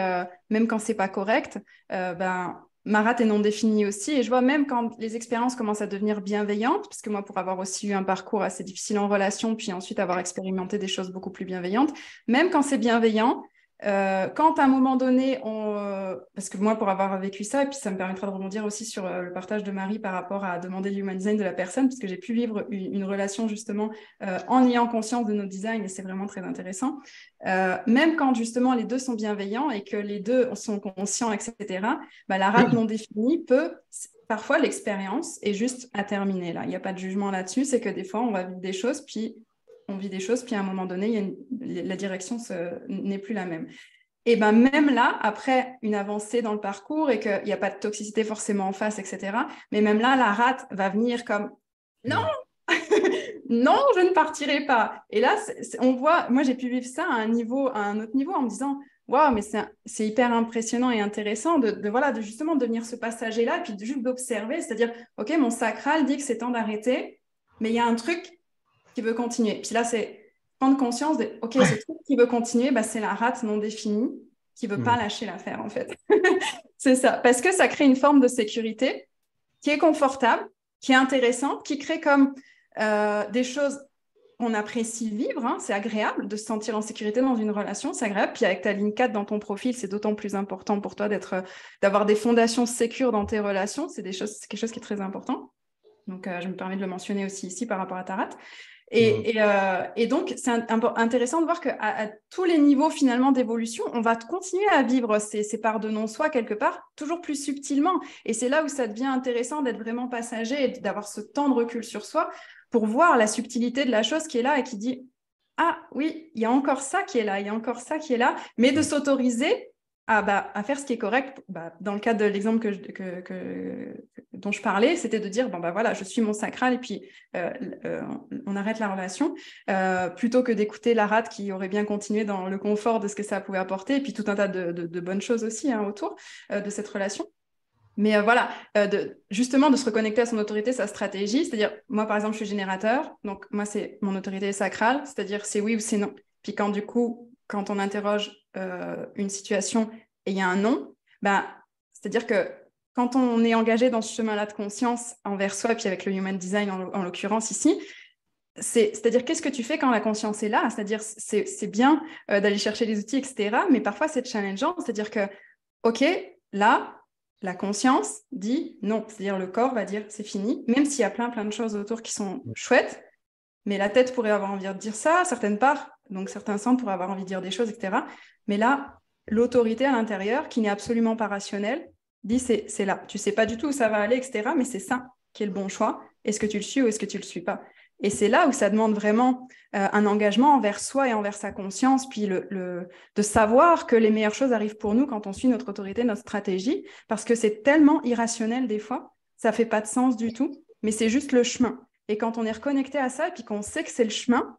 même quand c'est pas correct, ma rate est non définie aussi. Et je vois même quand les expériences commencent à devenir bienveillantes, parce que moi, pour avoir aussi eu un parcours assez difficile en relation, puis ensuite avoir expérimenté des choses beaucoup plus bienveillantes, même quand c'est bienveillant, quand à un moment donné, parce que moi, pour avoir vécu ça, et puis ça me permettra de rebondir aussi sur le partage de Marie par rapport à demander l'human design de la personne, parce que j'ai pu vivre une relation justement en ayant conscience de nos designs, et c'est vraiment très intéressant. Même quand justement les deux sont bienveillants et que les deux sont conscients, etc., la rate non définie peut... Parfois, l'expérience est juste à terminer là. Il n'y a pas de jugement là-dessus. C'est que des fois, on va vivre des choses, puis on vit des choses, puis à un moment donné, la direction n'est plus la même. Et même là, après une avancée dans le parcours et qu'il n'y a pas de toxicité forcément en face, etc., mais même là, la rate va venir comme « Non, non, je ne partirai pas ». Et là, on voit, moi j'ai pu vivre ça à un autre niveau en me disant « Waouh, mais c'est hyper impressionnant et intéressant de justement devenir ce passager-là, puis juste d'observer, c'est-à-dire « Ok, mon sacral dit que c'est temps d'arrêter, mais il y a un truc qui veut continuer. » Puis là, c'est prendre conscience de, OK, ce truc qui veut continuer, c'est la rate non définie qui ne veut pas lâcher l'affaire, en fait. C'est ça. Parce que ça crée une forme de sécurité qui est confortable, qui est intéressante, qui crée comme des choses qu'on apprécie vivre. Hein. C'est agréable de se sentir en sécurité dans une relation, c'est agréable. Puis avec ta ligne 4 dans ton profil, c'est d'autant plus important pour toi d'avoir des fondations sécures dans tes relations. C'est quelque chose qui est très important. Donc, je me permets de le mentionner aussi ici par rapport à ta rate. Et donc, c'est intéressant de voir qu'à tous les niveaux finalement d'évolution, on va continuer à vivre ces parts de non-soi quelque part, toujours plus subtilement. Et c'est là où ça devient intéressant d'être vraiment passager et d'avoir ce temps de recul sur soi pour voir la subtilité de la chose qui est là et qui dit « Ah oui, il y a encore ça qui est là, il y a encore ça qui est là », mais de s'autoriser à faire ce qui est correct. Dans le cadre de l'exemple dont je parlais, c'était de dire, voilà, je suis mon sacral et puis on arrête la relation, plutôt que d'écouter la rate qui aurait bien continué dans le confort de ce que ça pouvait apporter, et puis tout un tas de bonnes choses aussi autour de cette relation. Mais voilà, justement de se reconnecter à son autorité, sa stratégie, c'est-à-dire, moi par exemple, je suis générateur, donc moi c'est mon autorité sacrale, c'est-à-dire c'est oui ou c'est non. Puis quand on interroge une situation et il y a un non, c'est-à-dire que quand on est engagé dans ce chemin-là de conscience envers soi, puis avec le Human Design en l'occurrence ici, c'est-à-dire qu'est-ce que tu fais quand la conscience est là? C'est-à-dire c'est bien d'aller chercher les outils, etc. Mais parfois c'est challengeant, c'est-à-dire que, ok, là, la conscience dit non, c'est-à-dire le corps va dire c'est fini, même s'il y a plein de choses autour qui sont chouettes, mais la tête pourrait avoir envie de dire ça, certaines parts, donc certains centres pourraient avoir envie de dire des choses, etc. Mais là, l'autorité à l'intérieur, qui n'est absolument pas rationnelle, dit c'est là. Tu sais pas du tout où ça va aller, etc. Mais c'est ça qui est le bon choix. Est-ce que tu le suis ou est-ce que tu le suis pas? Et c'est là où ça demande vraiment un engagement envers soi et envers sa conscience, puis de savoir que les meilleures choses arrivent pour nous quand on suit notre autorité, notre stratégie, parce que c'est tellement irrationnel des fois, ça fait pas de sens du tout, mais c'est juste le chemin. Et quand on est reconnecté à ça et puis qu'on sait que c'est le chemin,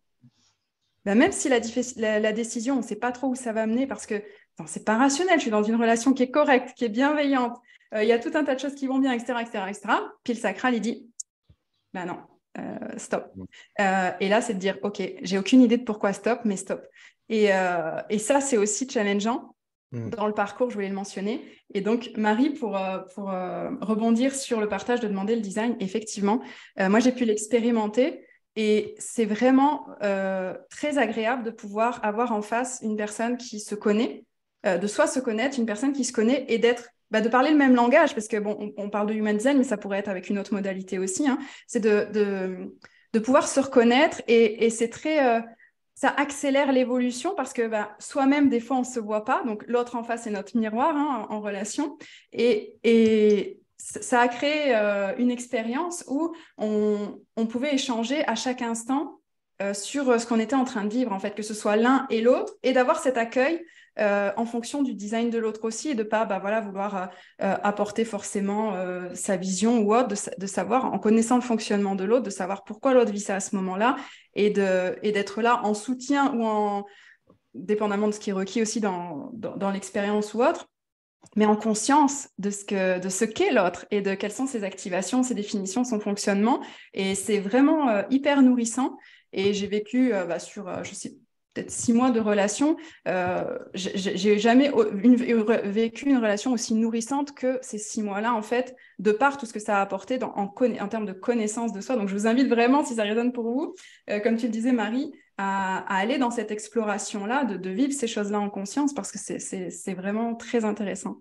même si la décision, on ne sait pas trop où ça va mener parce que c'est pas rationnel, je suis dans une relation qui est correcte, qui est bienveillante, il y a tout un tas de choses qui vont bien, etc., etc., etc. Puis le sacral, il dit, non, stop. Et là, c'est de dire, ok, j'ai aucune idée de pourquoi stop, mais stop. Et ça, c'est aussi challengeant. Dans le parcours, je voulais le mentionner. Et donc, Marie, pour rebondir sur le partage de demander le design, effectivement, moi, j'ai pu l'expérimenter et c'est vraiment très agréable de pouvoir avoir en face une personne qui se connaît, de soit se connaître, une personne qui se connaît et de parler le même langage, parce que bon, on parle de human design, mais ça pourrait être avec une autre modalité aussi, hein. C'est de pouvoir se reconnaître et c'est très... ça accélère l'évolution parce que soi-même, des fois, on ne se voit pas. Donc, l'autre en face est notre miroir en relation. Et ça a créé une expérience où on pouvait échanger à chaque instant sur ce qu'on était en train de vivre, en fait, que ce soit l'un et l'autre, et d'avoir cet accueil en fonction du design de l'autre aussi, et de ne pas vouloir apporter forcément sa vision ou autre, de savoir, en connaissant le fonctionnement de l'autre, de savoir pourquoi l'autre vit ça à ce moment-là, et d'être là en soutien ou dépendamment de ce qui est requis aussi dans l'expérience ou autre, mais en conscience de ce qu'est l'autre et de quelles sont ses activations, ses définitions, son fonctionnement. Et c'est vraiment hyper nourrissant. Et j'ai vécu sur, je sais, peut-être 6 mois de relation, j'ai jamais vécu une relation aussi nourrissante que ces 6 mois-là, en fait, de par tout ce que ça a apporté en termes de connaissance de soi. Donc, je vous invite vraiment, si ça résonne pour vous, comme tu le disais, Marie, à aller dans cette exploration-là, de vivre ces choses-là en conscience, parce que c'est vraiment très intéressant.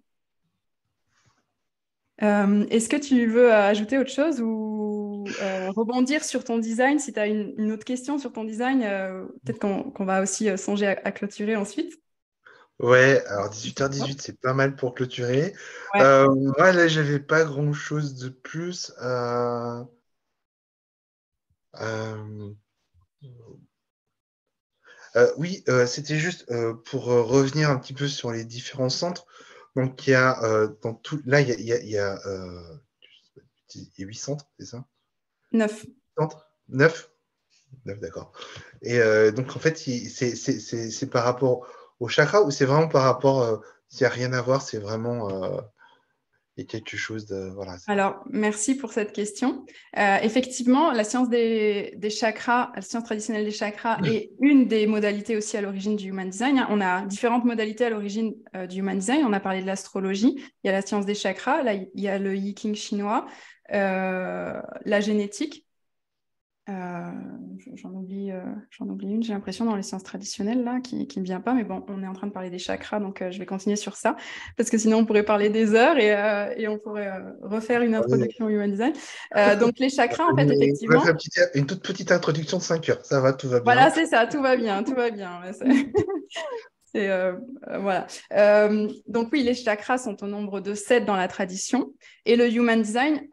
Est-ce que tu veux ajouter autre chose ou rebondir sur ton design? Si tu as une autre question sur ton design, peut-être qu'on va aussi songer à clôturer ensuite. Ouais, alors 18h18, c'est pas mal pour clôturer. Ouais. Moi, là, j'avais pas grand-chose de plus. Oui, c'était juste pour revenir un petit peu sur les différents centres. Donc, il y a dans tout. Là, il y a 8 centres, c'est ça? 9. Centres? 9? 9, d'accord. Et donc, en fait, c'est par rapport au chakra ou c'est vraiment par rapport. S'il n'y a rien à voir, c'est vraiment. Il y a quelque chose de. Voilà. Alors, merci pour cette question. Effectivement, la science des chakras, la science traditionnelle des chakras est une des modalités aussi à l'origine du Human Design. On a différentes modalités à l'origine du Human Design. On a parlé de l'astrologie, il y a la science des chakras, là, il y a le Yi King chinois, la génétique. Euh, j'en oublie une, j'ai l'impression, dans les sciences traditionnelles, là, qui ne me vient pas. Mais bon, on est en train de parler des chakras, donc je vais continuer sur ça. Parce que sinon, on pourrait parler des heures et on pourrait refaire une Allez, introduction au Human Design. Donc, les chakras, en fait, on va effectivement, faire une toute petite introduction de 5 heures. Ça va, tout va bien. voilà, c'est ça, tout va bien, tout va bien. Ouais, voilà. Donc oui, les chakras sont au nombre de 7 dans la tradition. Et le Human Design,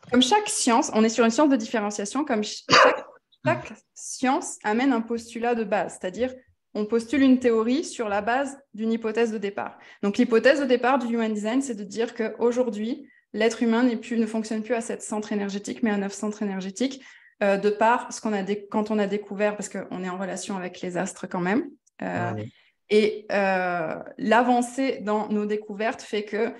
comme chaque science, on est sur une science de différenciation, comme chaque science amène un postulat de base, c'est-à-dire on postule une théorie sur la base d'une hypothèse de départ. Donc l'hypothèse de départ du Human Design, c'est de dire qu'aujourd'hui, l'être humain ne fonctionne plus à 7 centres énergétiques, mais à 9 centres énergétiques, de par ce qu'on a quand on a découvert, parce qu'on est en relation avec les astres quand même. Mmh. Et l'avancée dans nos découvertes fait que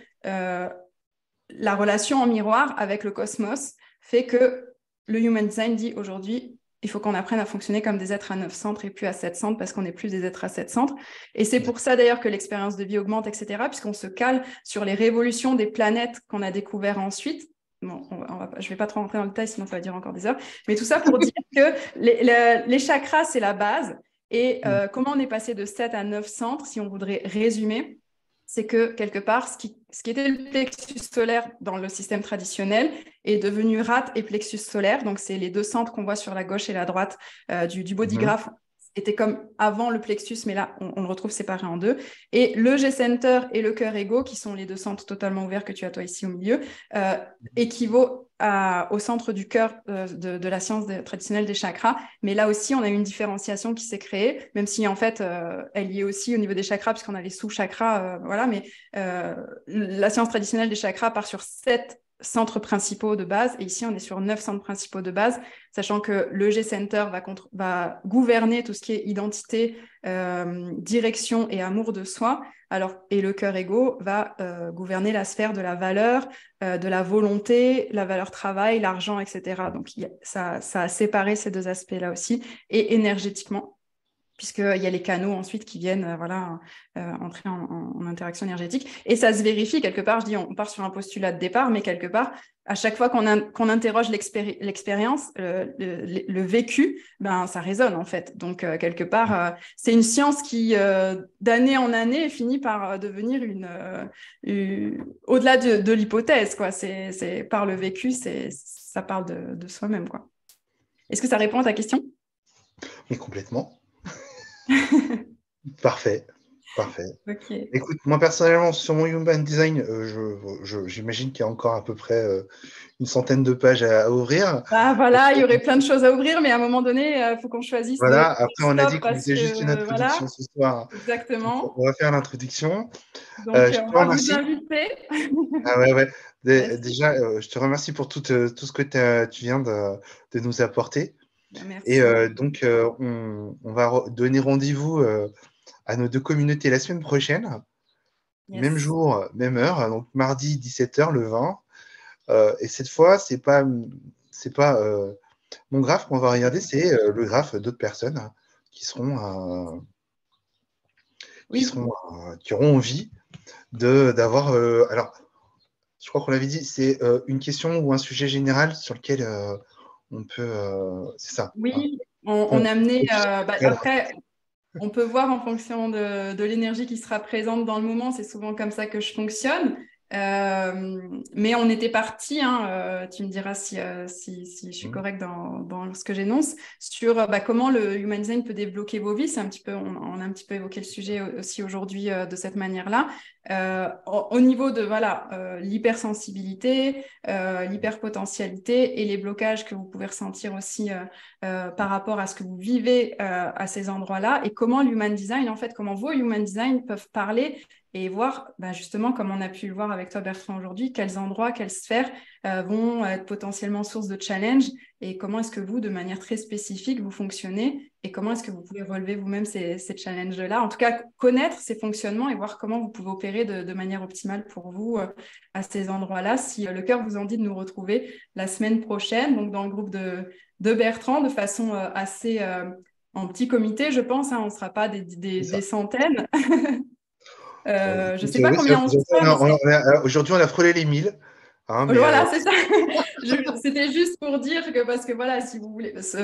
la relation en miroir avec le cosmos fait que le Human Design dit aujourd'hui, il faut qu'on apprenne à fonctionner comme des êtres à 9 centres et plus à 7 centres parce qu'on n'est plus des êtres à 7 centres. Et c'est pour ça d'ailleurs que l'expérience de vie augmente, etc., puisqu'on se cale sur les révolutions des planètes qu'on a découvertes ensuite. Bon, je ne vais pas trop rentrer dans le détail, sinon ça va durer encore des heures. Mais tout ça pour dire que les chakras, c'est la base. Et comment on est passé de 7 à 9 centres, si on voudrait résumer, c'est que quelque part, ce qui était le plexus solaire dans le système traditionnel est devenu rate et plexus solaire. Donc, c'est les deux centres qu'on voit sur la gauche et la droite du bodygraph. C'était comme avant le plexus, mais là, on le retrouve séparé en deux. Et le G-center et le cœur ego, qui sont les deux centres totalement ouverts que tu as toi ici au milieu, équivaut au centre du cœur de la science traditionnelle des chakras. Mais là aussi, on a une différenciation qui s'est créée, même si en fait, elle y est aussi au niveau des chakras, puisqu'on a les sous-chakras, voilà. Mais la science traditionnelle des chakras part sur 7 centres principaux de base, et ici, on est sur 9 centres principaux de base, sachant que le G-Center va gouverner tout ce qui est identité, direction et amour de soi, et le cœur égo va gouverner la sphère de la valeur, de la volonté, la valeur travail, l'argent, etc. Donc, ça a séparé ces deux aspects-là aussi, et énergétiquement, puisqu'il y a les canaux ensuite qui viennent entrer en interaction énergétique. Et ça se vérifie quelque part. Je dis, on part sur un postulat de départ, mais quelque part, à chaque fois qu'on interroge l'expérience, le vécu, ben, ça résonne en fait. Donc, quelque part, c'est une science qui, d'année en année, finit par devenir au-delà de l'hypothèse, quoi. C'est par le vécu, ça parle de soi-même, quoi. Est-ce que ça répond à ta question? Mais complètement. Parfait. Parfait. Ok. Écoute, moi personnellement, sur mon Human Design, j'imagine qu'il y a encore à peu près une centaine de pages à ouvrir. Ah, voilà, il y aurait plein de choses à ouvrir, mais à un moment donné, il faut qu'on choisisse de Voilà, après on a dit stop qu'on parce faisait juste une que introduction voilà, ce soir. Donc, exactement. on va faire l'introduction. Donc, Je on te va vous remercie. inviter. Ah ouais, ouais. Merci. Déjà, je te remercie pour tout ce que tu viens de nous apporter. Et Merci. donc, on va donner rendez-vous à nos deux communautés la semaine prochaine. Même Yes. jour, même heure, donc mardi 17h le 20. Et cette fois, c'est pas mon graphe qu'on va regarder, c'est le graphe d'autres personnes qui seront, Oui, qui auront envie d'avoir. Alors, je crois qu'on l'avait dit, c'est une question ou un sujet général sur lequel on peut. C'est ça. Hein, oui. On a amené. Après, on peut voir en fonction de l'énergie qui sera présente dans le moment. C'est souvent comme ça que je fonctionne. Mais on était parti, hein, tu me diras si je suis correcte dans ce que j'énonce, sur comment le Human Design peut débloquer vos vies. On a un petit peu évoqué le sujet aussi aujourd'hui de cette manière-là. Au niveau de l'hypersensibilité, l'hyperpotentialité et les blocages que vous pouvez ressentir aussi par rapport à ce que vous vivez à ces endroits-là, et comment l'Human Design, en fait, comment vos Human Design peuvent parler et voir justement, comme on a pu le voir avec toi Bertrand aujourd'hui, quels endroits, quelles sphères vont être potentiellement source de challenge, et comment est-ce que vous, de manière très spécifique, vous fonctionnez, et comment est-ce que vous pouvez relever vous-même ces challenges-là. En tout cas, connaître ces fonctionnements et voir comment vous pouvez opérer de manière optimale pour vous à ces endroits-là. Si le cœur vous en dit, de nous retrouver la semaine prochaine, donc dans le groupe de Bertrand, de façon assez en petit comité, je pense, hein, on ne sera pas des centaines. Je ne sais pas combien on sera. Aujourd'hui, on a frôlé les 1000. Hein, mais, Voilà, c'est ça. C'était juste pour dire que, parce que voilà, si vous voulez, c'est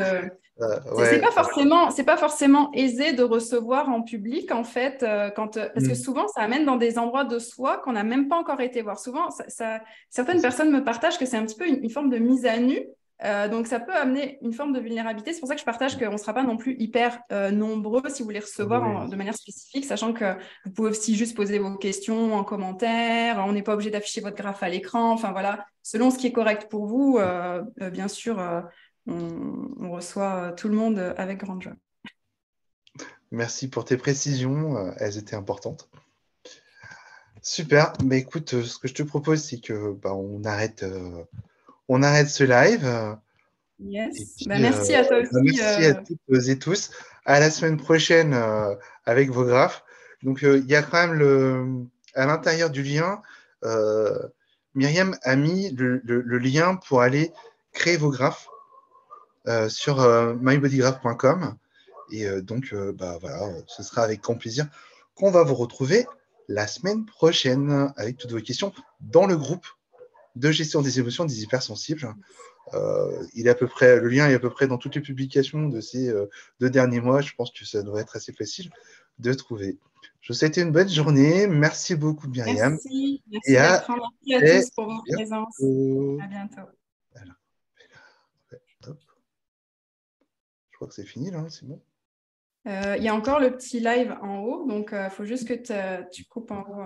ouais, pas forcément aisé de recevoir en public, en fait, parce que souvent, ça amène dans des endroits de soi qu'on n'a même pas encore été voir. Souvent, certaines personnes me partagent que c'est un petit peu une forme de mise à nu. Donc, ça peut amener une forme de vulnérabilité. C'est pour ça que je partage qu'on ne sera pas non plus hyper nombreux si vous voulez recevoir oui. de manière spécifique, sachant que vous pouvez aussi juste poser vos questions en commentaire. On n'est pas obligé d'afficher votre graphe à l'écran. Enfin, voilà, selon ce qui est correct pour vous, bien sûr, on reçoit tout le monde avec grande joie. Merci pour tes précisions, elles étaient importantes. Super, mais écoute, ce que je te propose, c'est que on arrête ce live. Et Yes. puis, Ben, merci à toi aussi. merci à toutes et tous. À la semaine prochaine avec vos graphes. Donc, il y a quand même à l'intérieur du lien, euh, Myriam a mis le lien pour aller créer vos graphes sur mybodygraph.com. Et donc, bah, voilà, ce sera avec grand plaisir qu'on va vous retrouver la semaine prochaine avec toutes vos questions dans le groupe de gestion des émotions des hypersensibles. Le lien est à peu près dans toutes les publications de ces 2 derniers mois. Je pense que ça devrait être assez facile de trouver. Je vous souhaite une bonne journée. Merci beaucoup, Myriam. Merci. Et Merci à Bertrand. Merci à très tous pour votre présence. bientôt. À bientôt. Voilà. Hop. Je crois que c'est fini, là. C'est bon. Il y a encore le petit live en haut, donc il faut juste que tu coupes en haut.